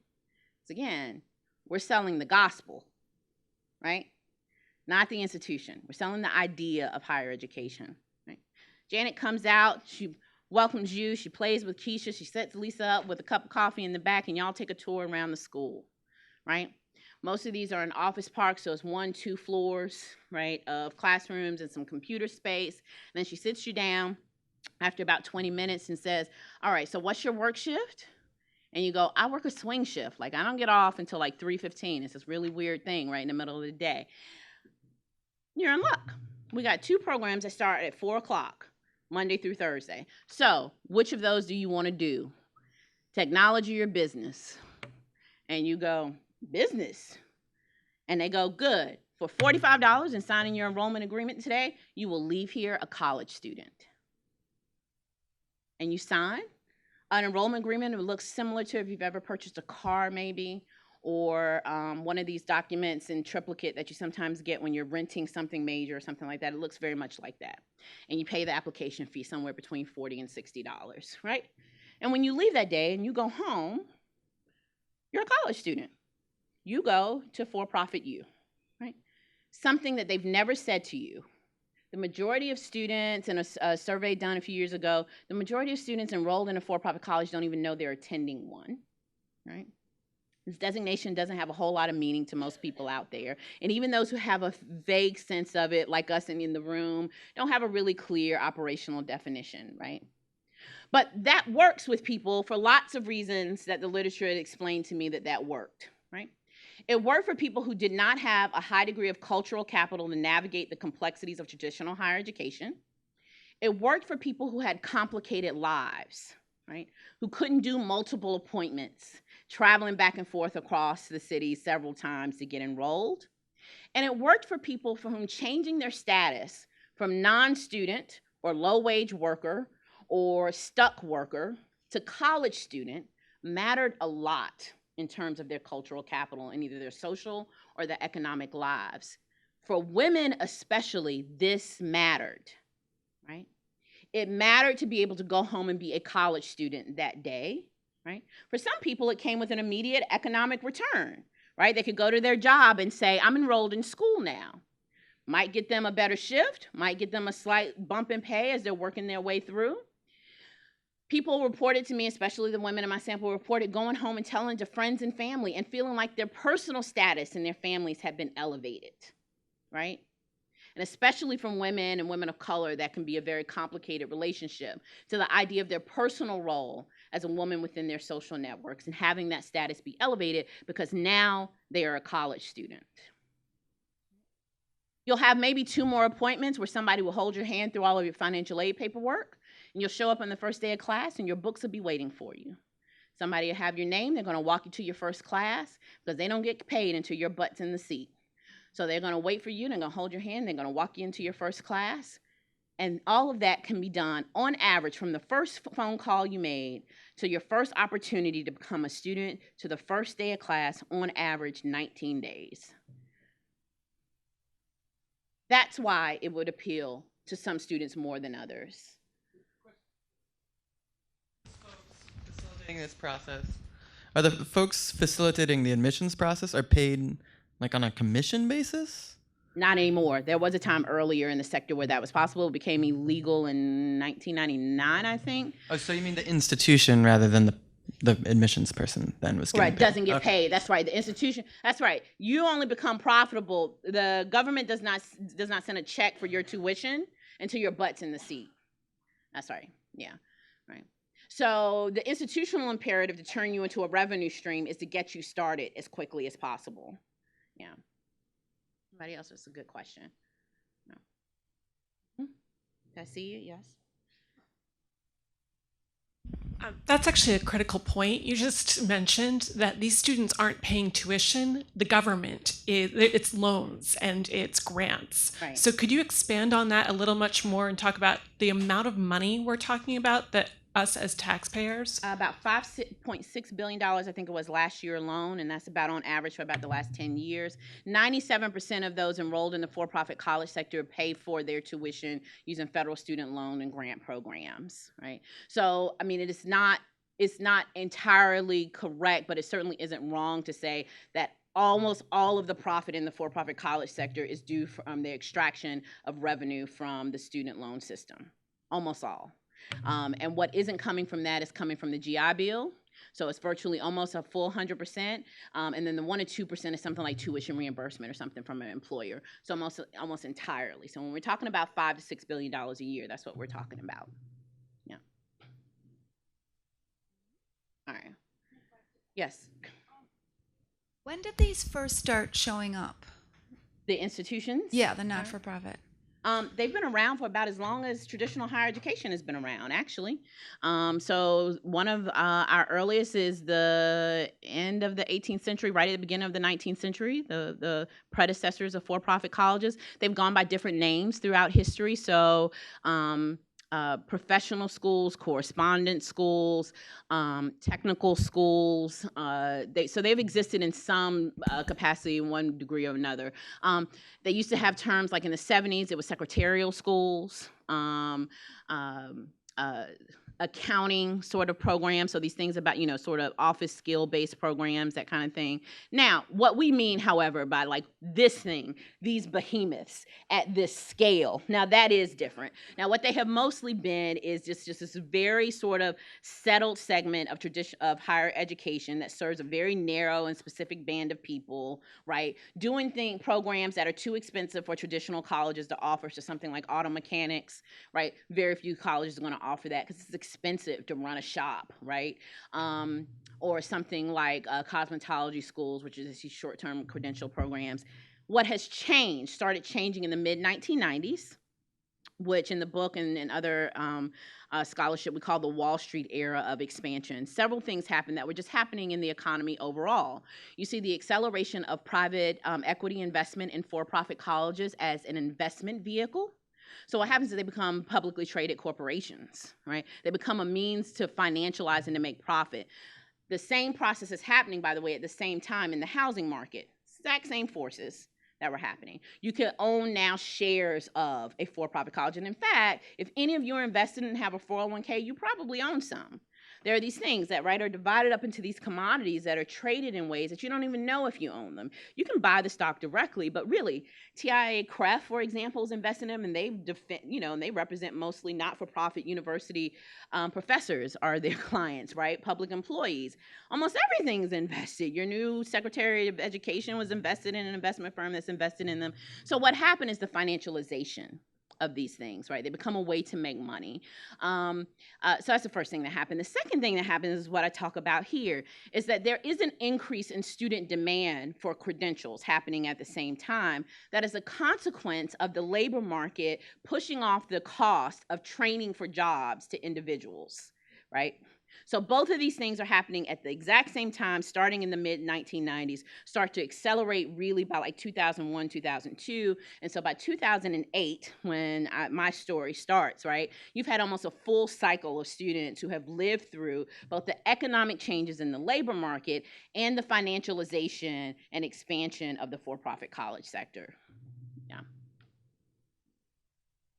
So again, we're selling the gospel, right? Not the institution. We're selling the idea of higher education, right? Janet comes out, she welcomes you, she plays with Keisha, she sets Lisa up with a cup of coffee in the back, and y'all take a tour around the school, right? Most of these are in office parks, so it's 1, 2 floors, right, of classrooms and some computer space. And then she sits you down after about 20 minutes and says, all right, so what's your work shift? And you go, I work a swing shift. Like, I don't get off until like 3:15. It's this really weird thing right in the middle of the day. You're in luck. We got 2 programs that start at 4 o'clock, Monday through Thursday. So which of those do you want to do? Technology or business? And you go, business. And they go, good. For $45 and signing your enrollment agreement today, you will leave here a college student. And you sign an enrollment agreement. It looks similar to if you've ever purchased a car maybe, or one of these documents in triplicate that you sometimes get when you're renting something major or something like that. It looks very much like that. And you pay the application fee somewhere between $40 and $60, right? And when you leave that day and you go home, you're a college student. You go to for-profit U, right? Something that they've never said to you. The majority of students, in a survey done a few years ago, the majority of students enrolled in a for-profit college don't even know they're attending one, right? This designation doesn't have a whole lot of meaning to most people out there. And even those who have a vague sense of it, like us in the room, don't have a really clear operational definition, right? But that works with people for lots of reasons that the literature had explained to me that worked, right? It worked for people who did not have a high degree of cultural capital to navigate the complexities of traditional higher education. It worked for people who had complicated lives, right? Who couldn't do multiple appointments, traveling back and forth across the city several times to get enrolled. And it worked for people for whom changing their status from non-student or low-wage worker or stuck worker to college student mattered a lot in terms of their cultural capital in either their social or their economic lives. For women especially, this mattered, right? It mattered to be able to go home and be a college student that day, right? For some people, it came with an immediate economic return, right? They could go to their job and say, I'm enrolled in school now. Might get them a better shift, might get them a slight bump in pay as they're working their way through. People reported to me, especially the women in my sample, reported going home and telling to friends and family and feeling like their personal status in their families had been elevated, right? And especially from women and women of color, that can be a very complicated relationship to the idea of their personal role as a woman within their social networks and having that status be elevated because now they are a college student. You'll have maybe 2 more appointments where somebody will hold your hand through all of your financial aid paperwork. And you'll show up on the first day of class and your books will be waiting for you. Somebody will have your name. They're going to walk you to your first class because they don't get paid until your butt's in the seat. So they're going to wait for you. They're going to hold your hand. They're going to walk you into your first class. And all of that can be done on average from the first phone call you made to your first opportunity to become a student to the first day of class, on average 19 days. That's why it would appeal to some students more than others. Facilitating this process. Are the folks facilitating the admissions process are paid like on a commission basis? Not anymore. There was a time earlier in the sector where that was possible. It became illegal in 1999, I think. Oh, so you mean the institution rather than the admissions person then was getting Right, paid? doesn't get Okay. paid. That's right. The institution. That's right. You only become profitable. The government does not send a check for your tuition until your butt's in the seat. That's right. Yeah. Right. So the institutional imperative to turn you into a revenue stream is to get you started as quickly as possible. Yeah. Anybody else? That's a good question. No. Did I see you? Yes. That's actually a critical point. You just mentioned that these students aren't paying tuition. The government it's loans and it's grants. Right. So could you expand on that a little much more and talk about the amount of money we're talking about that us as taxpayers? About $5.6 billion, I think it was last year alone, and that's about on average for about the last 10 years. 97% of those enrolled in the for-profit college sector pay for their tuition using federal student loan and grant programs, right? So, I mean, it's not entirely correct, but it certainly isn't wrong to say that almost all of the profit in the for-profit college sector is due from the extraction of revenue from the student loan system, almost all. And what isn't coming from that is coming from the GI Bill. So it's virtually almost a full 100%. And then the 1 or 2% is something like tuition reimbursement or something from an employer. So almost entirely. So when we're talking about $5 to $6 billion a year, that's what we're talking about. Yeah. All right. Yes. When did these first start showing up? The institutions? Yeah, the not-for-profit. They've been around for about as long as traditional higher education has been around, actually. So one of our earliest is the end of the 18th century, right at the beginning of the 19th century, the predecessors of for-profit colleges. They've gone by different names throughout history. So professional schools, correspondence schools, technical schools. So they've existed in some capacity in one degree or another. They used to have terms like in the 70s, it was secretarial schools, accounting sort of programs. So these things about, sort of office skill-based programs, that kind of thing. Now, what we mean, however, by like this thing, these behemoths at this scale, now that is different. Now, what they have mostly been is just this very sort of settled segment of higher education that serves a very narrow and specific band of people, right? Doing programs that are too expensive for traditional colleges to offer, so something like auto mechanics, right? Very few colleges are going to offer that because it's expensive to run a shop, right? Or something like cosmetology schools, which is these short-term credential programs. What has started changing in the mid-1990s, which in the book and other scholarship we call the Wall Street era of expansion. Several things happened that were just happening in the economy overall. You see the acceleration of private equity investment in for-profit colleges as an investment vehicle. So what happens is they become publicly traded corporations, right? They become a means to financialize and to make profit. The same process is happening, by the way, at the same time in the housing market. Exact same forces that were happening. You can own now shares of a for-profit college. And in fact, if any of you are invested and have a 401k, you probably own some. There are these things that, right, are divided up into these commodities that are traded in ways that you don't even know if you own them. You can buy the stock directly, but really, TIAA-CREF, for example, is invested in them, and they represent mostly not-for-profit university professors are their clients, right? Public employees. Almost everything's invested. Your new Secretary of Education was invested in an investment firm that's invested in them. So what happened is the financialization of these things, right? They become a way to make money. So that's the first thing that happened. The second thing that happens is what I talk about here, is that there is an increase in student demand for credentials happening at the same time. That is a consequence of the labor market pushing off the cost of training for jobs to individuals, right? So both of these things are happening at the exact same time, starting in the mid-1990s, start to accelerate really by like 2001, 2002. And so by 2008, when my story starts, right, you've had almost a full cycle of students who have lived through both the economic changes in the labor market and the financialization and expansion of the for-profit college sector. Yeah.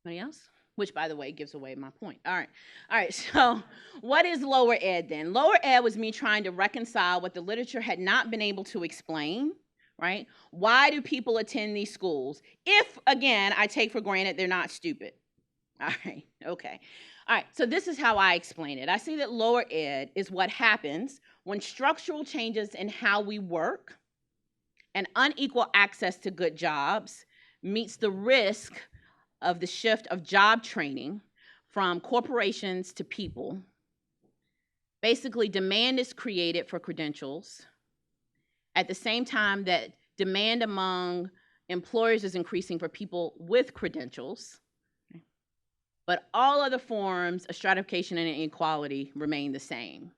Anybody else? Which, by the way, gives away my point. All right, so what is lower ed then? Lower ed was me trying to reconcile what the literature had not been able to explain, right? Why do people attend these schools? If, again, I take for granted they're not stupid. All right, okay. All right, so this is how I explain it. I see that lower ed is what happens when structural changes in how we work and unequal access to good jobs meets the risk of the shift of job training from corporations to people. Basically, demand is created for credentials at the same time that demand among employers is increasing for people with credentials, but all other forms of stratification and inequality remain the same.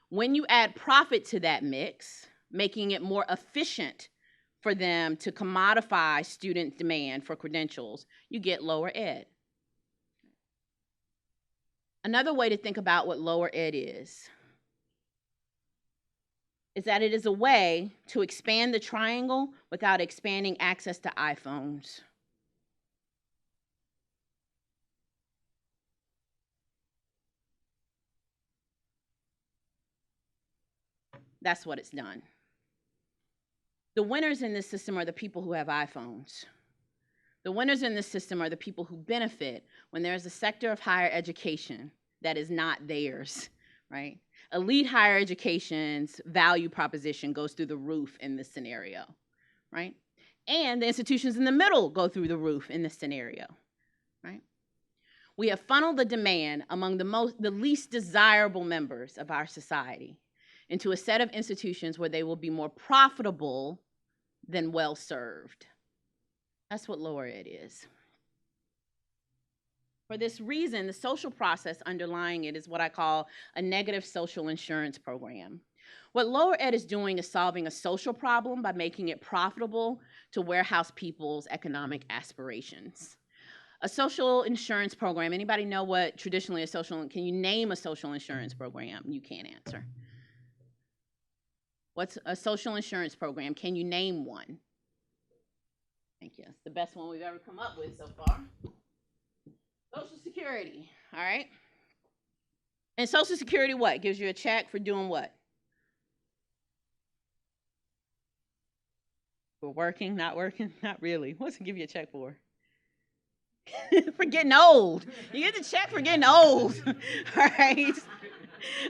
When you add profit to that mix, making it more efficient for them to commodify student demand for credentials, you get lower ed. Another way to think about what lower ed is that it is a way to expand the triangle without expanding access to iPhones. That's what it's done. The winners in this system are the people who have iPhones. The winners in this system are the people who benefit when there's a sector of higher education that is not theirs, right? Elite higher education's value proposition goes through the roof in this scenario, right? And the institutions in the middle go through the roof in this scenario, right? We have funneled the demand among the least desirable members of our society into a set of institutions where they will be more profitable than well-served. That's what lower ed is. For this reason, the social process underlying it is what I call a negative social insurance program. What lower ed is doing is solving a social problem by making it profitable to warehouse people's economic aspirations. A social insurance program, anybody know what traditionally a can you name a social insurance program? You can't answer. What's a social insurance program? Can you name one? Thank you. It's the best one we've ever come up with so far. Social Security, all right? And Social Security what? Gives you a check for doing what? For working, not working? Not really. What's it give you a check for? For getting old. You get the check for getting old, all right?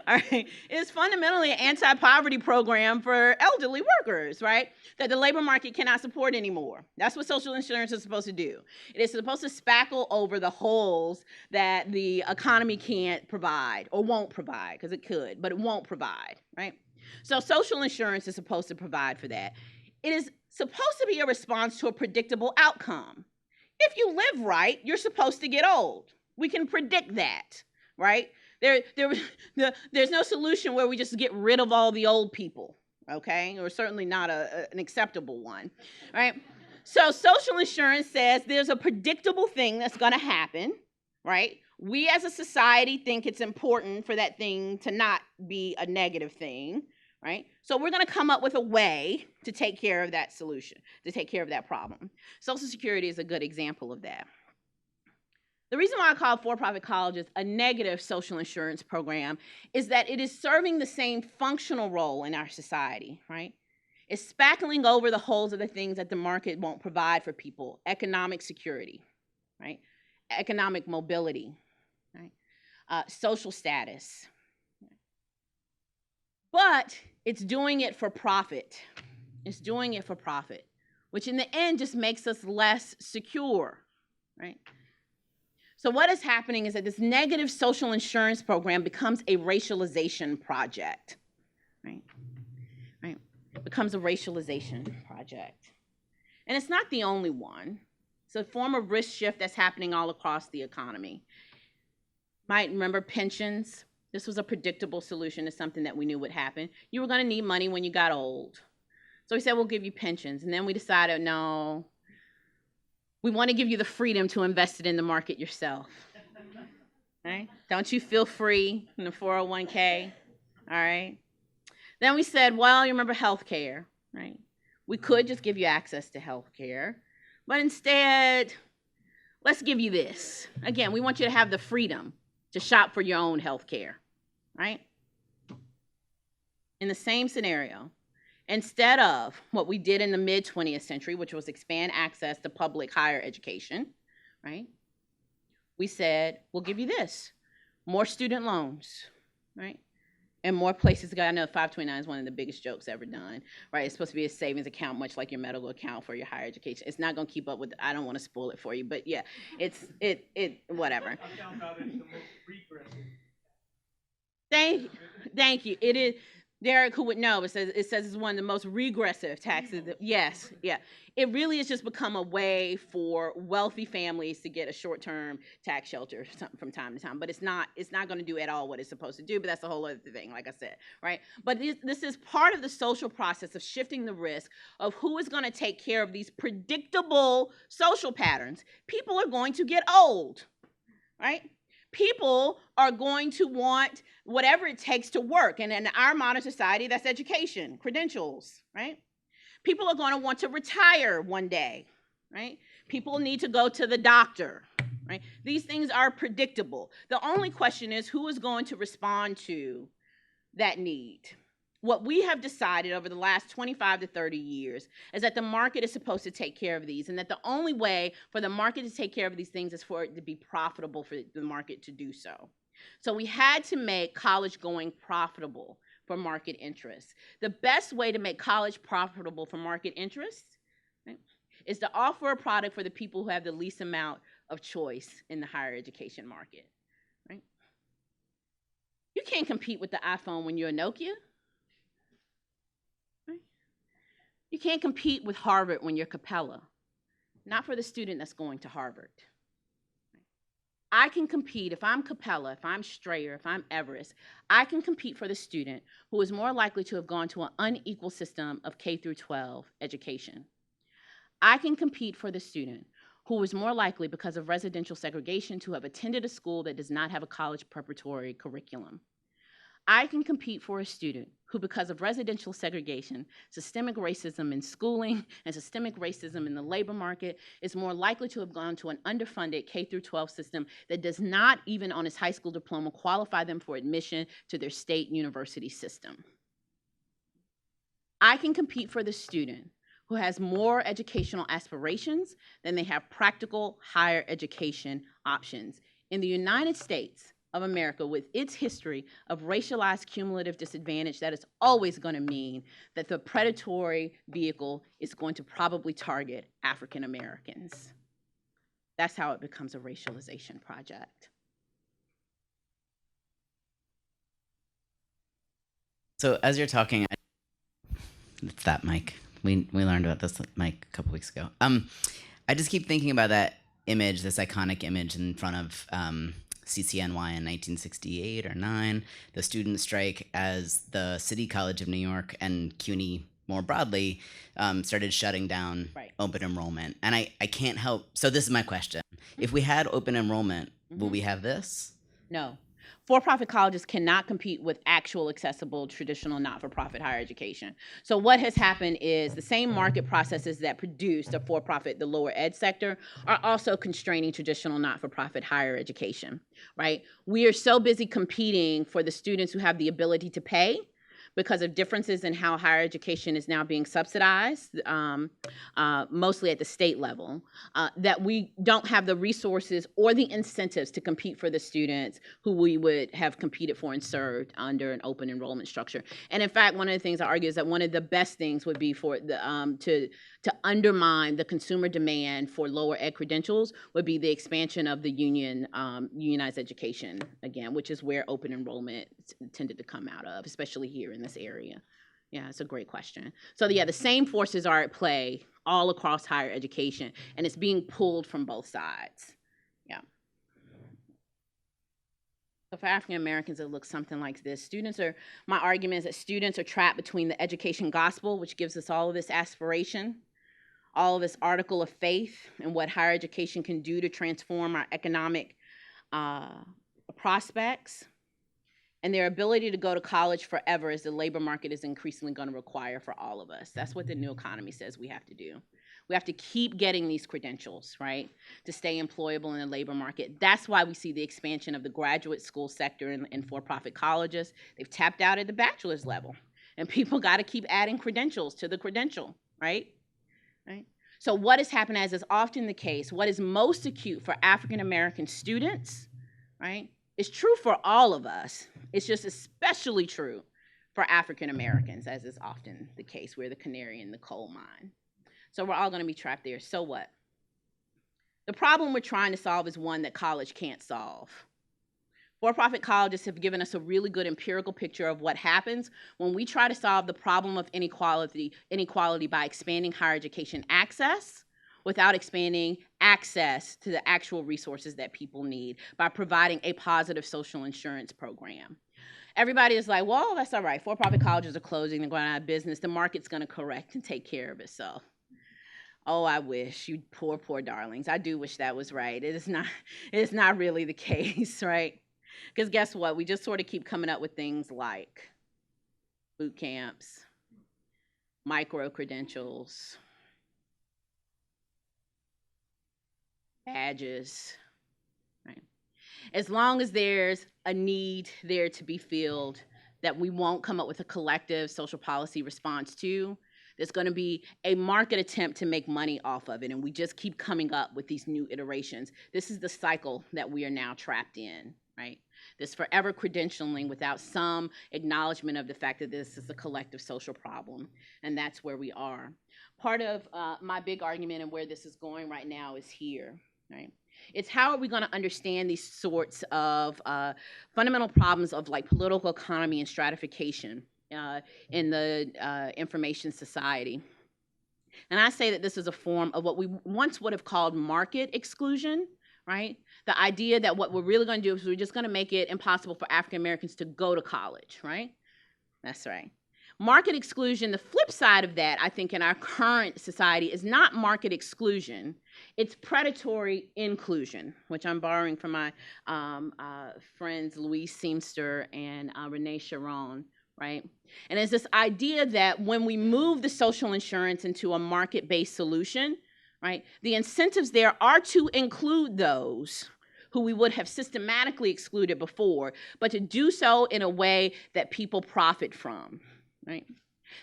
All right, it's fundamentally an anti-poverty program for elderly workers, right? That the labor market cannot support anymore. That's what social insurance is supposed to do. It is supposed to spackle over the holes that the economy can't provide or won't provide, because it could, but it won't provide, right? So social insurance is supposed to provide for that. It is supposed to be a response to a predictable outcome. If you live right, you're supposed to get old. We can predict that, right? There's no solution where we just get rid of all the old people, okay? Or certainly not an acceptable one, right? So social insurance says there's a predictable thing that's going to happen, right? We as a society think it's important for that thing to not be a negative thing, right? So we're going to come up with a way to take care of that solution, to take care of that problem. Social Security is a good example of that. The reason why I call for-profit colleges a negative social insurance program is that it is serving the same functional role in our society, right? It's spackling over the holes of the things that the market won't provide for people. Economic security, right? Economic mobility, right? Social status. But it's doing it for profit. It's doing it for profit, which in the end just makes us less secure, right? So what is happening is that this negative social insurance program becomes a racialization project, right? Right? It becomes a racialization project. And it's not the only one. It's a form of risk shift that's happening all across the economy. Might remember pensions. This was a predictable solution to something that we knew would happen. You were going to need money when you got old. So we said, we'll give you pensions. And then we decided, no, we want to give you the freedom to invest it in the market yourself. Right? Don't you feel free in the 401k? All right. Then we said, well, you remember healthcare, right? We could just give you access to healthcare, but instead, let's give you this. Again, we want you to have the freedom to shop for your own healthcare, right? In the same scenario, instead of what we did in the mid-20th century, which was expand access to public higher education, right? We said, we'll give you this, more student loans, right? And more places to go. I know 529 is one of the biggest jokes ever done, right? It's supposed to be a savings account, much like your medical account for your higher education. It's not going to keep up with, I don't want to spoil it for you, but yeah, whatever. Thank you. It is, Derek, who would know, it says it's one of the most regressive taxes. Yes, yeah. It really has just become a way for wealthy families to get a short-term tax shelter from time to time. But it's not going to do at all what it's supposed to do. But that's a whole other thing, like I said, right? But this is part of the social process of shifting the risk of who is going to take care of these predictable social patterns. People are going to get old, right? People are going to want whatever it takes to work. And in our modern society, that's education, credentials, right? People are going to want to retire one day, right? People need to go to the doctor, right? These things are predictable. The only question is who is going to respond to that need. What we have decided over the last 25 to 30 years is that the market is supposed to take care of these, and that the only way for the market to take care of these things is for it to be profitable for the market to do so. So we had to make college going profitable for market interests. The best way to make college profitable for market interests, right, is to offer a product for the people who have the least amount of choice in the higher education market. Right? You can't compete with the iPhone when you're a Nokia. You can't compete with Harvard when you're Capella, not for the student that's going to Harvard. I can compete, if I'm Capella, if I'm Strayer, if I'm Everest, I can compete for the student who is more likely to have gone to an unequal system of K through 12 education. I can compete for the student who is more likely, because of residential segregation, to have attended a school that does not have a college preparatory curriculum. I can compete for a student who, because of residential segregation, systemic racism in schooling, and systemic racism in the labor market, is more likely to have gone to an underfunded K through 12 system that does not, even on his high school diploma, qualify them for admission to their state university system. I can compete for the student who has more educational aspirations than they have practical higher education options. In the United States of America, with its history of racialized cumulative disadvantage, that is always going to mean that the predatory vehicle is going to probably target African Americans. That's how it becomes a racialization project. So as you're talking, it's that mic. We learned about this mic a couple weeks ago. I just keep thinking about that image, this iconic image in front of CCNY in 1968 or 9, the student strike as the City College of New York and CUNY more broadly started shutting down open enrollment. And I can't help, so this is my question. If we had open enrollment, will we have this? No. For-profit colleges cannot compete with actual accessible traditional not-for-profit higher education. So what has happened is the same market processes that produce the for-profit, the lower ed sector, are also constraining traditional not-for-profit higher education, right? We are so busy competing for the students who have the ability to pay because of differences in how higher education is now being subsidized, mostly at the state level, that we don't have the resources or the incentives to compete for the students who we would have competed for and served under an open enrollment structure. And in fact, one of the things I argue is that one of the best things would be for the to undermine the consumer demand for lower ed credentials would be the expansion of the unionized education, again, which is where open enrollment tended to come out of, especially here in this area. Yeah, it's a great question. So yeah, the same forces are at play all across higher education, and it's being pulled from both sides. Yeah. So for African Americans, it looks something like this. My argument is that students are trapped between the education gospel, which gives us all of this aspiration, all of this article of faith, and what higher education can do to transform our economic prospects, and their ability to go to college forever as the labor market is increasingly going to require for all of us. That's what the new economy says we have to do. We have to keep getting these credentials, right, to stay employable in the labor market. That's why we see the expansion of the graduate school sector in for-profit colleges. They've tapped out at the bachelor's level, and people got to keep adding credentials to the credential, right? So what has happened, as is often the case, what is most acute for African American students, right, is true for all of us. It's just especially true for African Americans, as is often the case. We're the canary in the coal mine. So we're all going to be trapped there. So what? The problem we're trying to solve is one that college can't solve. For-profit colleges have given us a really good empirical picture of what happens when we try to solve the problem of inequality by expanding higher education access without expanding access to the actual resources that people need by providing a positive social insurance program. Everybody is like, well, that's all right. For-profit colleges are closing, they're going out of business. The market's going to correct and take care of itself. Oh, I wish, you poor, poor darlings. I do wish that was right. It is not really the case, right? Because guess what? We just sort of keep coming up with things like boot camps, micro-credentials, badges, right? As long as there's a need there to be filled that we won't come up with a collective social policy response to, there's going to be a market attempt to make money off of it, and we just keep coming up with these new iterations. This is the cycle that we are now trapped in, right? This forever credentialing without some acknowledgement of the fact that this is a collective social problem, and that's where we are. Part of my big argument and where this is going right now is here, right? It's how are we going to understand these sorts of fundamental problems of like political economy and stratification in the information society. And I say that this is a form of what we once would have called market exclusion, right? The idea that what we're really going to do is we're just going to make it impossible for African Americans to go to college, right? That's right. Market exclusion, the flip side of that, I think, in our current society is not market exclusion. It's predatory inclusion, which I'm borrowing from my friends Louise Seamster and Renee Sharon, right? And it's this idea that when we move the social insurance into a market-based solution, right, the incentives there are to include those who we would have systematically excluded before, but to do so in a way that people profit from, right?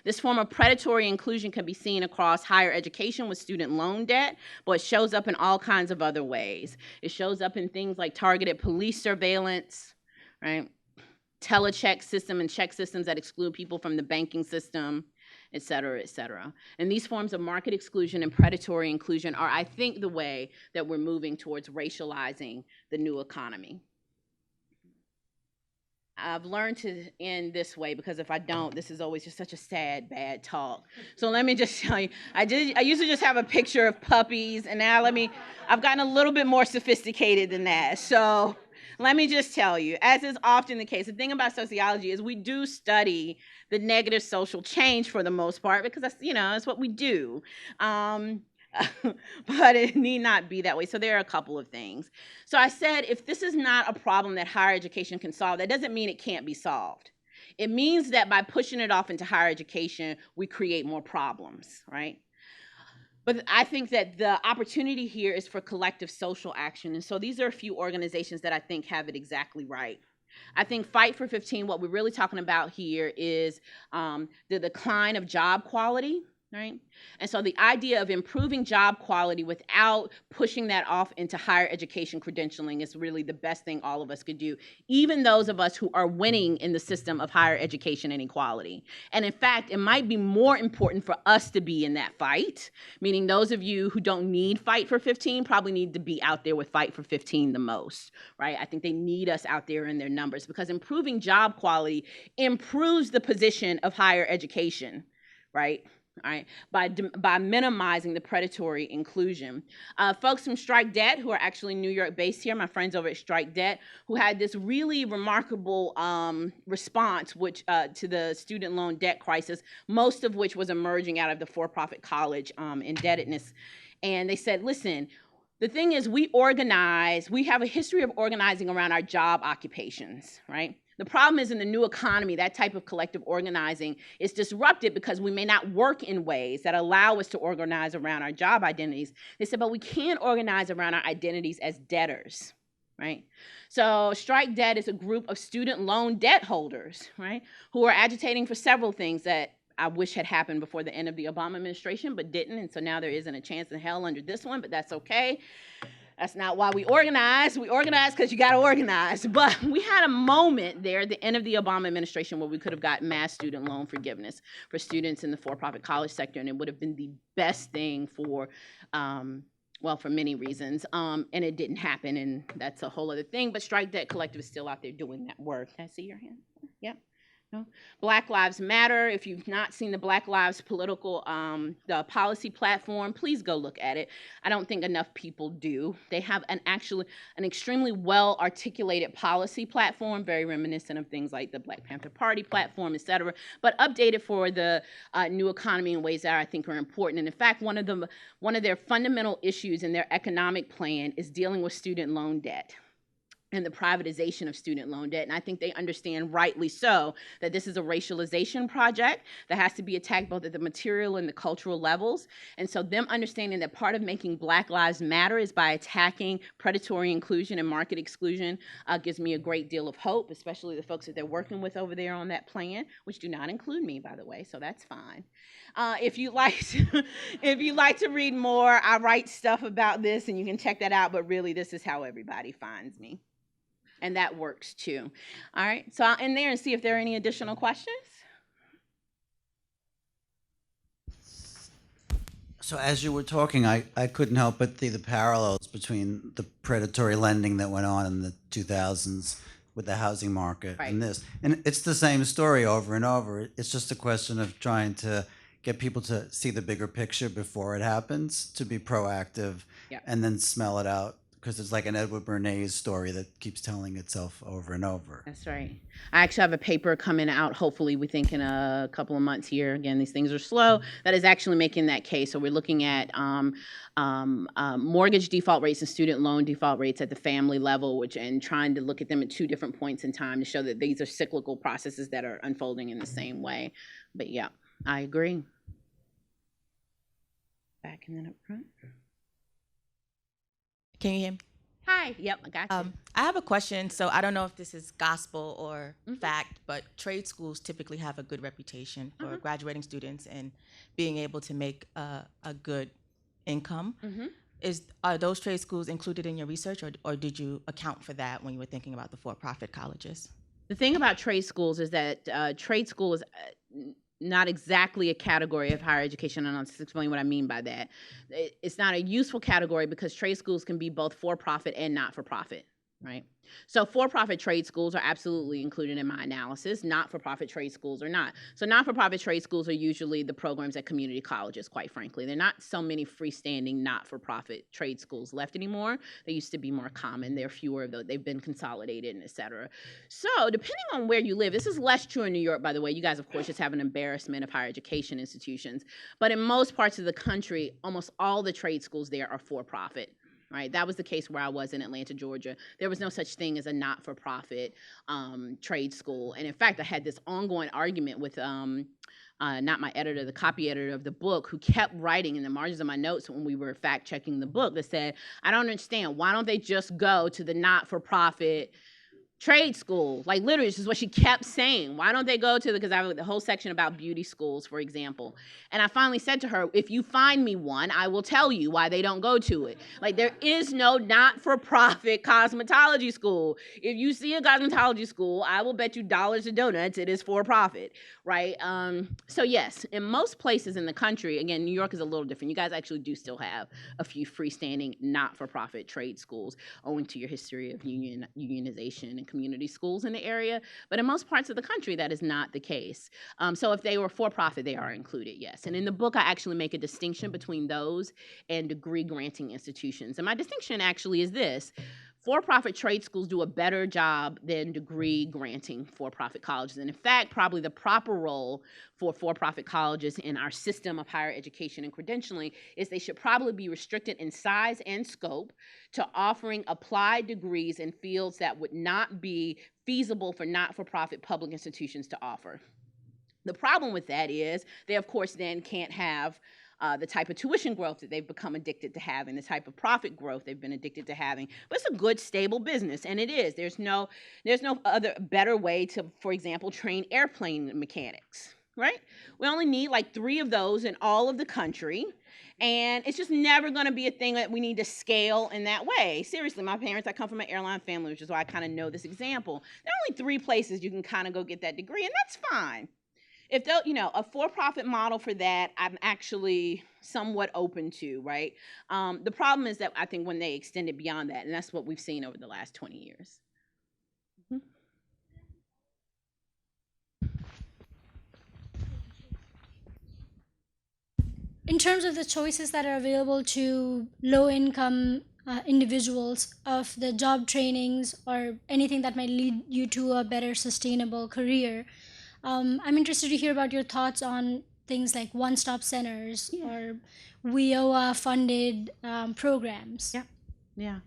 This form of predatory inclusion can be seen across higher education with student loan debt, but it shows up in all kinds of other ways. It shows up in things like targeted police surveillance, right? Telecheck system and check systems that exclude people from the banking system, et cetera, et cetera. And these forms of market exclusion and predatory inclusion are, I think, the way that we're moving towards racializing the new economy. I've learned to end this way because if I don't, this is always just such a sad, bad talk. So let me just tell you, I used to just have a picture of puppies, and now I've gotten a little bit more sophisticated than that. So let me just tell you, as is often the case, the thing about sociology is we do study the negative social change for the most part because that's what we do. But it need not be that way. So there are a couple of things. So I said, if this is not a problem that higher education can solve, that doesn't mean it can't be solved. It means that by pushing it off into higher education, we create more problems, right? But I think that the opportunity here is for collective social action. And so these are a few organizations that I think have it exactly right. I think Fight for 15, what we're really talking about here is the decline of job quality, right? And so the idea of improving job quality without pushing that off into higher education credentialing is really the best thing all of us could do, even those of us who are winning in the system of higher education inequality. And in fact, it might be more important for us to be in that fight, meaning those of you who don't need Fight for 15 probably need to be out there with Fight for 15 the most, right? I think they need us out there in their numbers because improving job quality improves the position of higher education, right? all right, by minimizing the predatory inclusion. Folks from Strike Debt, who are actually New York based here, my friends over at Strike Debt, who had this really remarkable response to the student loan debt crisis, most of which was emerging out of the for-profit college indebtedness. And they said, listen, the thing is, we have a history of organizing around our job occupations, right? The problem is in the new economy, that type of collective organizing is disrupted because we may not work in ways that allow us to organize around our job identities. They said, but we can organize around our identities as debtors, right? So Strike Debt is a group of student loan debt holders, right, who are agitating for several things that I wish had happened before the end of the Obama administration, but didn't, and so now there isn't a chance in hell under this one, but that's okay. That's not why we organize. We organize because you got to organize. But we had a moment there at the end of the Obama administration where we could have gotten mass student loan forgiveness for students in the for-profit college sector, and it would have been the best thing for, well, for many reasons. And it didn't happen, and that's a whole other thing. But Strike Debt Collective is still out there doing that work. Can I see your hand? Yep. No? Black Lives Matter. If you've not seen the Black Lives political the policy platform, please go look at it. I don't think enough people do. They have an extremely well articulated policy platform, very reminiscent of things like the Black Panther Party platform, et cetera, but updated for the new economy in ways that I think are important. And in fact, one of their fundamental issues in their economic plan is dealing with student loan debt and the privatization of student loan debt. And I think they understand, rightly so, that this is a racialization project that has to be attacked both at the material and the cultural levels. And so them understanding that part of making Black Lives Matter is by attacking predatory inclusion and market exclusion gives me a great deal of hope, especially the folks that they're working with over there on that plan, which do not include me, by the way, so that's fine. If you'd like to read more, I write stuff about this, and you can check that out, but really this is how everybody finds me. And that works too. All right, so I'll end there and see if there are any additional questions. So as you were talking, I couldn't help but see the parallels between the predatory lending that went on in the 2000s with the housing market and this. And it's the same story over and over. It's just a question of trying to get people to see the bigger picture before it happens, to be proactive, and then smell it out. Because it's like an Edward Bernays story that keeps telling itself over and over. That's right. I actually have a paper coming out, hopefully we think in a couple of months here. Again, these things are slow. That is actually making that case. So we're looking at mortgage default rates and student loan default rates at the family level, and trying to look at them at two different points in time to show that these are cyclical processes that are unfolding in the same way. But yeah, I agree. Back and then up front. Can you hear me? Hi. Yep, I got you. I have a question. So I don't know if this is gospel or fact, but trade schools typically have a good reputation for graduating students and being able to make a good income. Are those trade schools included in your research, or did you account for that when you were thinking about the for-profit colleges? The thing about trade schools is that trade school is not exactly a category of higher education, and I'll explain what I mean by that. It's not a useful category because trade schools can be both for-profit and not-for-profit, right? So for-profit trade schools are absolutely included in my analysis. Not-for-profit trade schools are not. So not-for-profit trade schools are usually the programs at community colleges, quite frankly. There are not so many freestanding not-for-profit trade schools left anymore. They used to be more common. There are fewer of those. They've been consolidated, and et cetera. So depending on where you live, this is less true in New York, by the way. You guys, of course, just have an embarrassment of higher education institutions. But in most parts of the country, almost all the trade schools there are for-profit. Right, that was the case where I was in Atlanta, Georgia. There was no such thing as a not-for-profit trade school. And in fact, I had this ongoing argument with not my editor, the copy editor of the book, who kept writing in the margins of my notes when we were fact-checking the book that said, I don't understand, why don't they just go to the not-for-profit trade school? Like literally, this is what she kept saying. Why don't they go to because I have the whole section about beauty schools, for example. And I finally said to her, if you find me one, I will tell you why they don't go to it. Like there is no not-for-profit cosmetology school. If you see a cosmetology school, I will bet you dollars to donuts it is for-profit, right? So yes, in most places in the country, again, New York is a little different. You guys actually do still have a few freestanding not-for-profit trade schools owing to your history of unionization and community schools in the area. But in most parts of the country, that is not the case. So if they were for-profit, they are included, yes. And in the book, I actually make a distinction between those and degree-granting institutions. And my distinction actually is this. For-profit trade schools do a better job than degree-granting for-profit colleges. And in fact, probably the proper role for for-profit colleges in our system of higher education and credentialing is they should probably be restricted in size and scope to offering applied degrees in fields that would not be feasible for not-for-profit public institutions to offer. The problem with that is they, of course, then can't have the type of tuition growth that they've become addicted to having, the type of profit growth they've been addicted to having. But it's a good, stable business, and it is. There's no other better way to, for example, train airplane mechanics, right? We only need like 3 of those in all of the country, and it's just never going to be a thing that we need to scale in that way. Seriously, my parents, I come from an airline family, which is why I kind of know this example. There are only 3 places you can kind of go get that degree, and that's fine. If they'll, a for-profit model for that, I'm actually somewhat open to, right? The problem is that I think when they extend it beyond that, and that's what we've seen over the last 20 years. In terms of the choices that are available to low-income individuals of the job trainings or anything that might lead you to a better sustainable career, I'm interested to hear about your thoughts on things like one-stop centers or WIOA-funded programs. Yeah.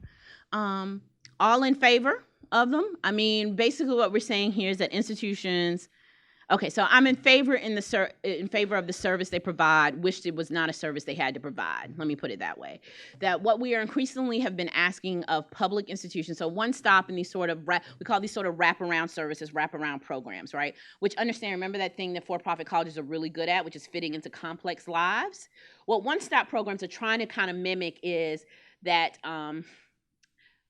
All in favor of them. I mean, basically what we're saying here is that institutions. Okay, so I'm in favor of the service they provide. Wished it was not a service they had to provide. Let me put it that way. That what we are increasingly have been asking of public institutions. So one stop in these sort of we call these sort of wraparound services, wraparound programs, right? Which remember that thing that for-profit colleges are really good at, which is fitting into complex lives. What one-stop programs are trying to kind of mimic is that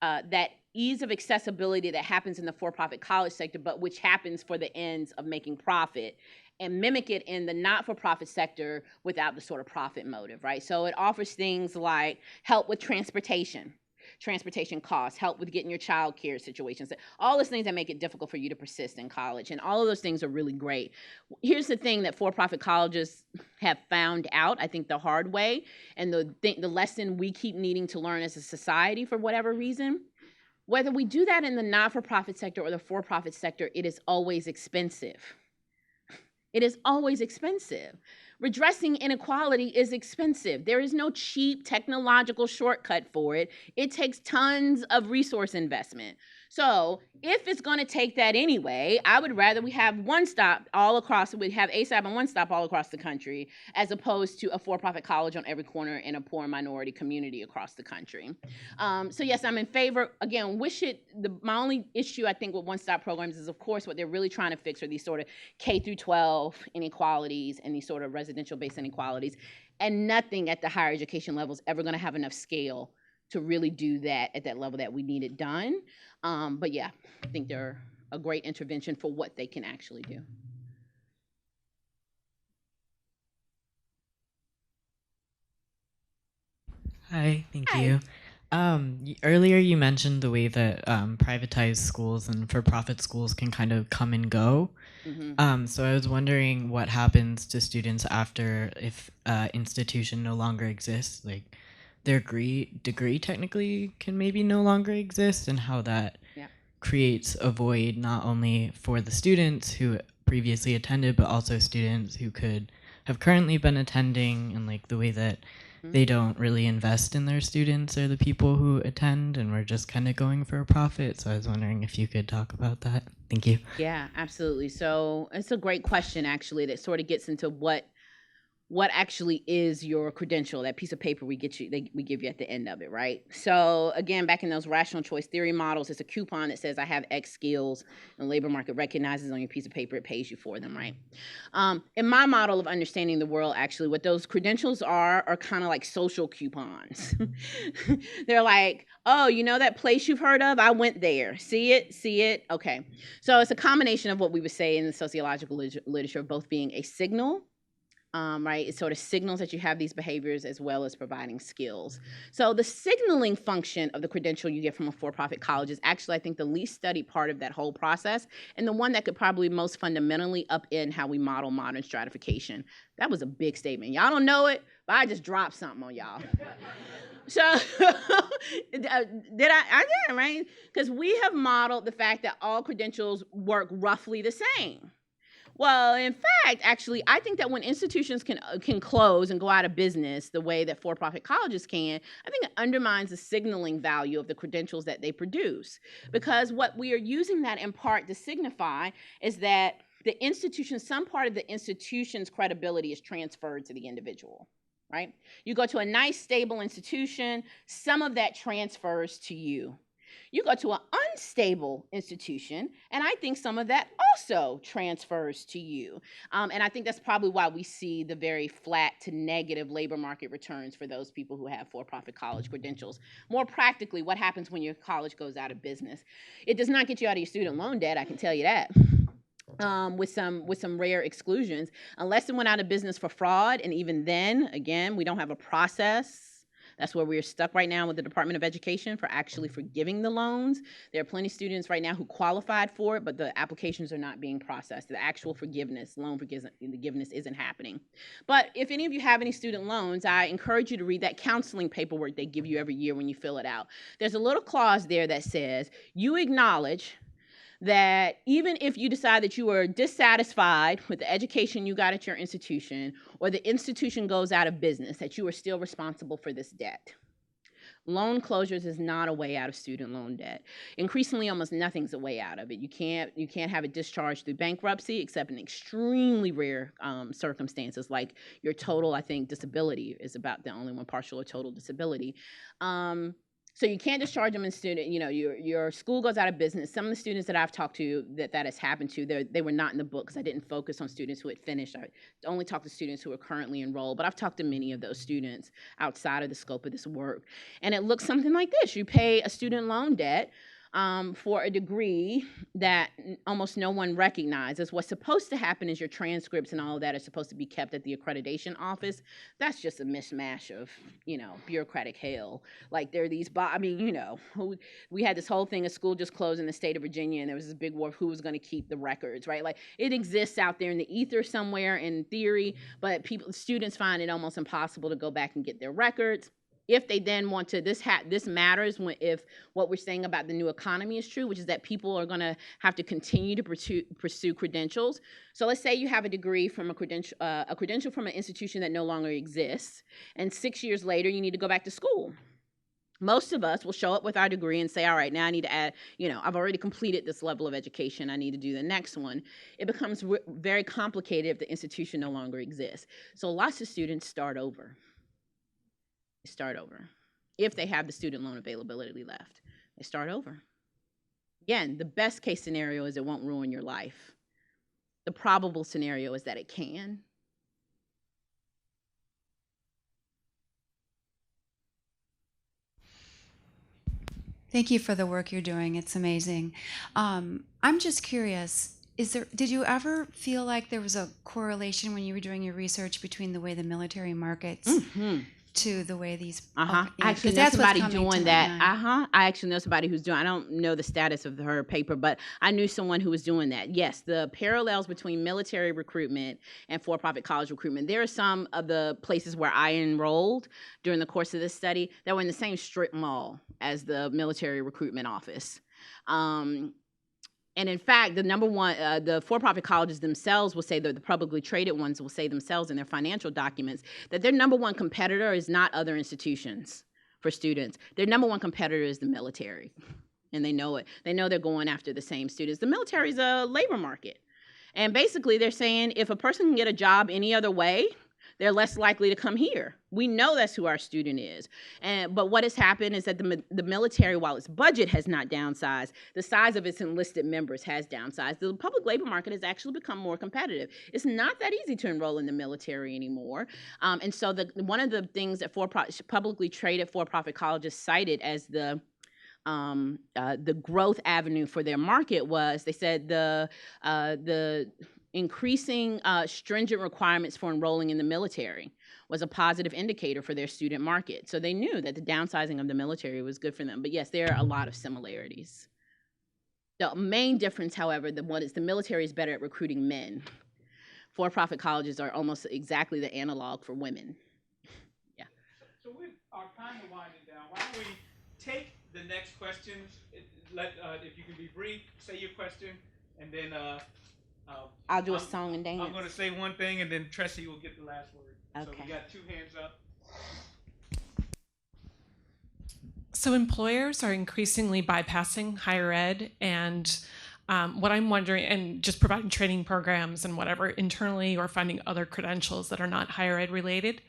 that ease of accessibility that happens in the for-profit college sector, but which happens for the ends of making profit, and mimic it in the not-for-profit sector without the sort of profit motive, right? So it offers things like help with transportation costs, help with getting your child care situations, all those things that make it difficult for you to persist in college, and all of those things are really great. Here's the thing that for-profit colleges have found out, I think the hard way, and the lesson we keep needing to learn as a society for whatever reason. Whether we do that in the not-for-profit sector or the for-profit sector, it is always expensive. It is always expensive. Redressing inequality is expensive. There is no cheap technological shortcut for it. It takes tons of resource investment. So if it's going to take that anyway, I would rather we have one stop all across, we'd have ASAP and one stop all across the country, as opposed to a for-profit college on every corner in a poor minority community across the country. So yes, I'm in favor. Again, my only issue I think with one-stop programs is, of course, what they're really trying to fix are these sort of K through 12 inequalities and these sort of residential-based inequalities, and nothing at the higher education level is ever going to have enough scale to really do that at that level that we need it done. But yeah, I think they're a great intervention for what they can actually do. Hi, thank you. Earlier you mentioned the way that privatized schools and for-profit schools can kind of come and go. So I was wondering what happens to students after if institution no longer exists, like their degree technically can maybe no longer exist, and how that creates a void not only for the students who previously attended, but also students who could have currently been attending, and like the way that they don't really invest in their students or the people who attend, and we're just kind of going for a profit. So I was wondering if you could talk about that. Thank you. Yeah, absolutely. So it's a great question, actually, that sort of gets into what actually is your credential, that piece of paper we give you at the end of it, right? So again, back in those rational choice theory models, it's a coupon that says I have X skills, and the labor market recognizes on your piece of paper, it pays you for them, right? In my model of understanding the world, actually, what those credentials are kind of like social coupons. They're like, oh, you know that place you've heard of? I went there. See it? Okay. So it's a combination of what we would say in the sociological literature of both being a signal right? It sort of signals that you have these behaviors as well as providing skills. So the signaling function of the credential you get from a for-profit college is actually, I think, the least studied part of that whole process, and the one that could probably most fundamentally upend how we model modern stratification. That was a big statement. Y'all don't know it, but I just dropped something on y'all. So did I did, right? Because we have modeled the fact that all credentials work roughly the same. Well, in fact, actually, I think that when institutions can close and go out of business the way that for-profit colleges can, I think it undermines the signaling value of the credentials that they produce. Because what we are using that in part to signify is that the institution, some part of the institution's credibility is transferred to the individual, right? You go to a nice, stable institution, some of that transfers to you. You go to an unstable institution, and I think some of that also transfers to you. And I think that's probably why we see the very flat to negative labor market returns for those people who have for-profit college credentials. More practically, what happens when your college goes out of business? It does not get you out of your student loan debt, I can tell you that. With some rare exclusions, unless it went out of business for fraud, and even then, again, we don't have a process. That's where we're stuck right now with the Department of Education for actually forgiving the loans. There are plenty of students right now who qualified for it, but the applications are not being processed. The actual forgiveness, loan forgiveness isn't happening. But if any of you have any student loans, I encourage you to read that counseling paperwork they give you every year when you fill it out. There's a little clause there that says, you acknowledge that even if you decide that you are dissatisfied with the education you got at your institution, or the institution goes out of business, that you are still responsible for this debt. Loan closures is not a way out of student loan debt. Increasingly, almost nothing's a way out of it. You can't have it discharged through bankruptcy, except in extremely rare circumstances, like your total, I think, disability is about the only one, partial or total disability. So you can't discharge them in student, your school goes out of business. Some of the students that I've talked to that has happened to, they were not in the book because I didn't focus on students who had finished. I only talked to students who are currently enrolled, but I've talked to many of those students outside of the scope of this work. And it looks something like this. You pay a student loan debt for a degree that almost no one recognizes. What's supposed to happen is your transcripts and all of that are supposed to be kept at the accreditation office. That's just a mishmash of, bureaucratic hell. Like there are these, we had this whole thing, a school just closed in the state of Virginia, and there was this big war of who was going to keep the records, right? Like it exists out there in the ether somewhere in theory, but students find it almost impossible to go back and get their records. If they then want to, this matters if what we're saying about the new economy is true, which is that people are going to have to continue to pursue credentials. So let's say you have a degree from a credential from an institution that no longer exists, and 6 years later you need to go back to school. Most of us will show up with our degree and say, all right, now I need to add, I've already completed this level of education, I need to do the next one. It becomes very complicated if the institution no longer exists. So lots of students start over. If they have the student loan availability left, they start over. Again, the best case scenario is it won't ruin your life. The probable scenario is that it can. Thank you for the work you're doing. It's amazing. I'm just curious, did you ever feel like there was a correlation when you were doing your research between the way the military markets to the way these I actually know somebody doing that. I actually know somebody who's doing, I don't know the status of her paper, but I knew someone who was doing that. Yes, the parallels between military recruitment and for-profit college recruitment. There are some of the places where I enrolled during the course of this study that were in the same strip mall as the military recruitment office. And in fact, the for-profit colleges themselves will say, the publicly traded ones will say themselves in their financial documents that their number one competitor is not other institutions for students. Their number one competitor is the military, and they know it. They know they're going after the same students. The military is a labor market. And basically they're saying if a person can get a job any other way, they're less likely to come here. We know that's who our student is. But what has happened is that the military, while its budget has not downsized, the size of its enlisted members has downsized. The public labor market has actually become more competitive. It's not that easy to enroll in the military anymore. And so one of the things that publicly traded for-profit colleges cited as the growth avenue for their market was, they said increasing stringent requirements for enrolling in the military was a positive indicator for their student market. So they knew that the downsizing of the military was good for them. But yes, there are a lot of similarities. The main difference, however, the military is better at recruiting men. For-profit colleges are almost exactly the analog for women. Yeah. So we are kind of winding down. Why don't we take the next questions? If you can be brief, say your question, and then I'll do a song and dance. I'm going to say one thing, and then Tressie will get the last word. Okay. So we got 2 hands up. So employers are increasingly bypassing higher ed, and what I'm wondering, and just providing training programs and whatever internally, or finding other credentials that are not higher ed related.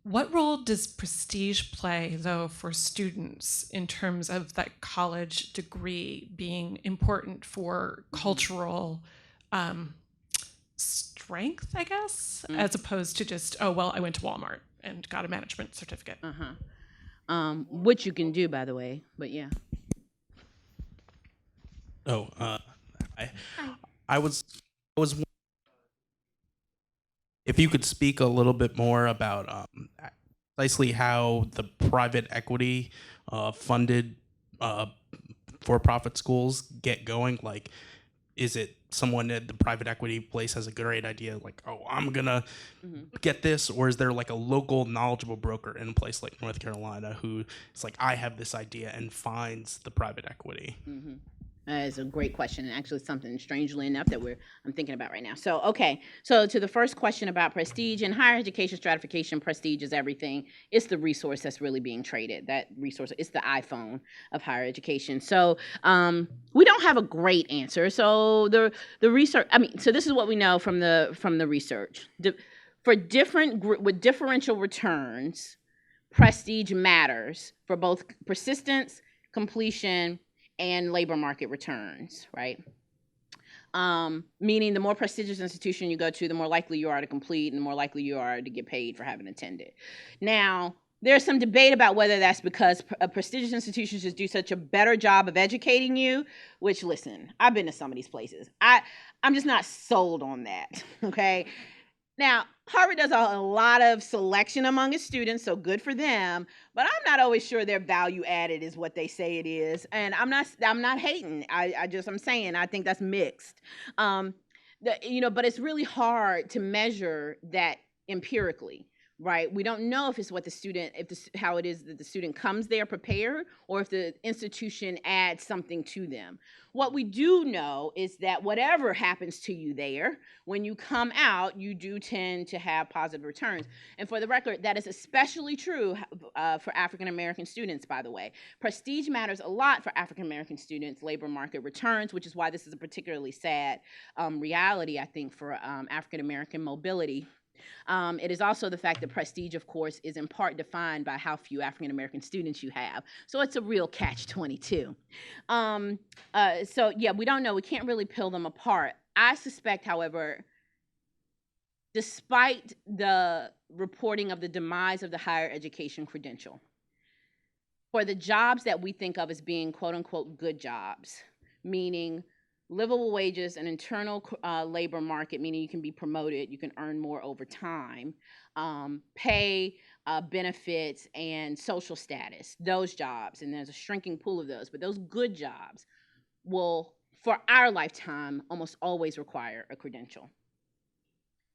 What role does prestige play, though, for students in terms of that college degree being important for cultural strength, I guess, as opposed to just, oh, well, I went to Walmart and got a management certificate? Which you can do, by the way, but yeah. Oh, I was if you could speak a little bit more about precisely how the private equity funded for-profit schools get going. Like, is it someone at the private equity place has a great idea, like, oh, I'm gonna get this, or is there like a local knowledgeable broker in a place like North Carolina who is like, I have this idea, and finds the private equity? It's a great question, and actually something strangely enough that I'm thinking about right now. So, okay, so to the first question about prestige, in higher education stratification, prestige is everything. It's the resource that's really being traded. That resource, it's the iPhone of higher education. So we don't have a great answer. So the research, so this is what we know from the research. With differential returns, prestige matters for both persistence, completion, and labor market returns, right? Meaning the more prestigious institution you go to, the more likely you are to complete and the more likely you are to get paid for having attended. Now, there's some debate about whether that's because prestigious institutions just do such a better job of educating you, which, listen, I've been to some of these places. I'm just not sold on that, okay? Now, Harvard does a lot of selection among its students, so good for them, but I'm not always sure their value added is what they say it is. And I'm not hating. I'm saying I think that's mixed. But it's really hard to measure that empirically, right? We don't know if it's what the student, how it is that the student comes there prepared, or if the institution adds something to them. What we do know is that whatever happens to you there, when you come out, you do tend to have positive returns. And for the record, that is especially true for African American students, by the way. Prestige matters a lot for African American students' labor market returns, which is why this is a particularly sad reality, I think, for African American mobility. It is also the fact that prestige, of course, is in part defined by how few African-American students you have. So it's a real catch-22. So yeah, we don't know. We can't really peel them apart. I suspect, however, despite the reporting of the demise of the higher education credential, for the jobs that we think of as being quote-unquote good jobs, meaning livable wages, an internal labor market, meaning you can be promoted, you can earn more over time, pay, benefits, and social status, those jobs, and there's a shrinking pool of those, but those good jobs will, for our lifetime, almost always require a credential.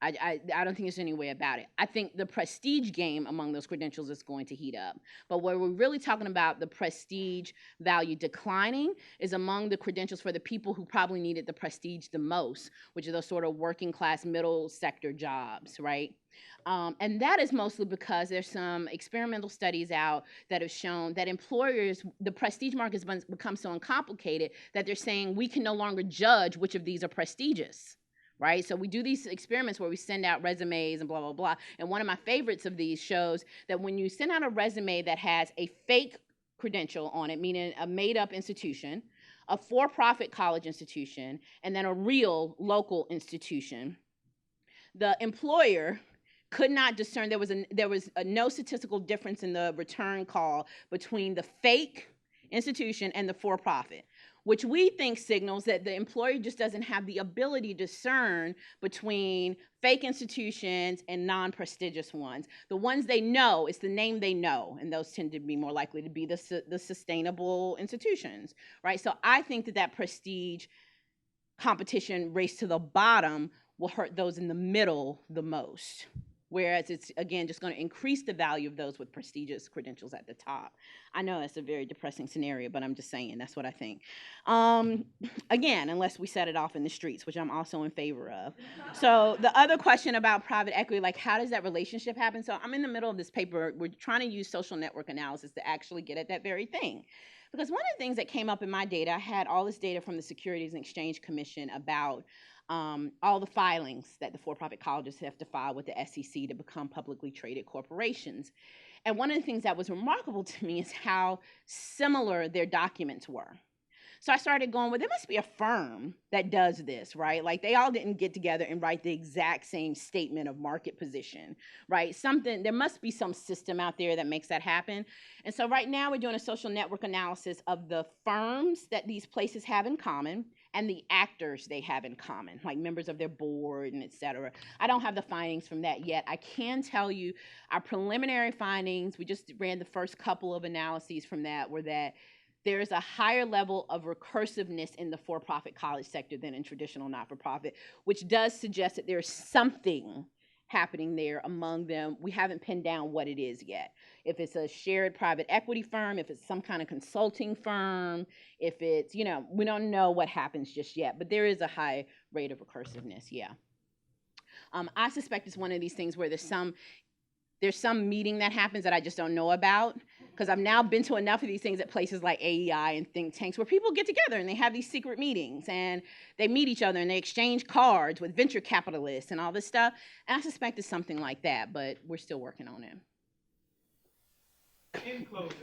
I don't think there's any way about it. I think the prestige game among those credentials is going to heat up. But where we're really talking about the prestige value declining is among the credentials for the people who probably needed the prestige the most, which are those sort of working class, middle sector jobs, right? And that is mostly because there's some experimental studies out that have shown that employers, the prestige market has become so uncomplicated that they're saying we can no longer judge which of these are prestigious. Right? So we do these experiments where we send out resumes and blah, blah, blah. And one of my favorites of these shows that when you send out a resume that has a fake credential on it, meaning a made-up institution, a for-profit college institution, and then a real local institution, the employer could not discern, there was no statistical difference in the return call between the fake institution and the for-profit. which we think signals that the employer just doesn't have the ability to discern between fake institutions and non-prestigious ones. The ones they know, it's the name they know, and those tend to be more likely to be the sustainable institutions, right? So I think that prestige competition race to the bottom will hurt those in the middle the most. Whereas it's, again, just going to increase the value of those with prestigious credentials at the top. I know that's a very depressing scenario, but I'm just saying, that's what I think. Again, unless we set it off in the streets, which I'm also in favor of. So the other question about private equity, like how does that relationship happen? So I'm in the middle of this paper. We're trying to use social network analysis to actually get at that very thing. Because one of the things that came up in my data, I had all this data from the Securities and Exchange Commission about all the filings that the for-profit colleges have to file with the SEC to become publicly traded corporations. And one of the things that was remarkable to me is how similar their documents were. So I started going, well, there must be a firm that does this, right? Like they all didn't get together and write the exact same statement of market position, right? There must be some system out there that makes that happen. And so right now we're doing a social network analysis of the firms that these places have in common and the actors they have in common, like members of their board and et cetera. I don't have the findings from that yet. I can tell you our preliminary findings, we just ran the first couple of analyses from that, were that there is a higher level of recursiveness in the for-profit college sector than in traditional not-for-profit, which does suggest that there's something happening there among them. We haven't pinned down what it is yet. If it's a shared private equity firm, if it's some kind of consulting firm, if it's, we don't know what happens just yet, but there is a high rate of recursiveness, yeah. I suspect it's one of these things where there's some meeting that happens that I just don't know about, because I've now been to enough of these things at places like AEI and think tanks where people get together and they have these secret meetings and they meet each other and they exchange cards with venture capitalists and all this stuff. And I suspect it's something like that, but we're still working on it. In closing,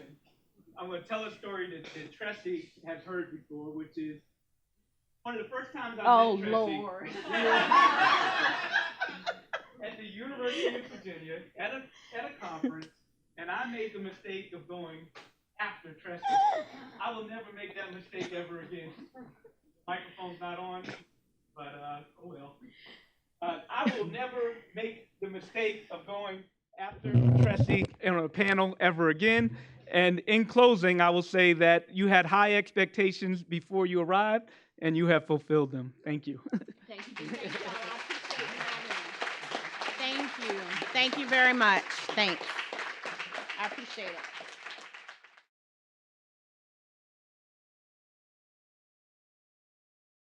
I'm going to tell a story that Tressie has heard before, which is one of the first times I met Tressie. Oh, Lord. At the University of Virginia at a conference, and I made the mistake of going after Tressie. I will never make that mistake ever again. Microphone's not on, but oh well. I will never make the mistake of going after Tressie on a panel ever again. And in closing, I will say that you had high expectations before you arrived, and you have fulfilled them. Thank you. Thank you. Thank you. Thank you very much. Thanks. I appreciate it.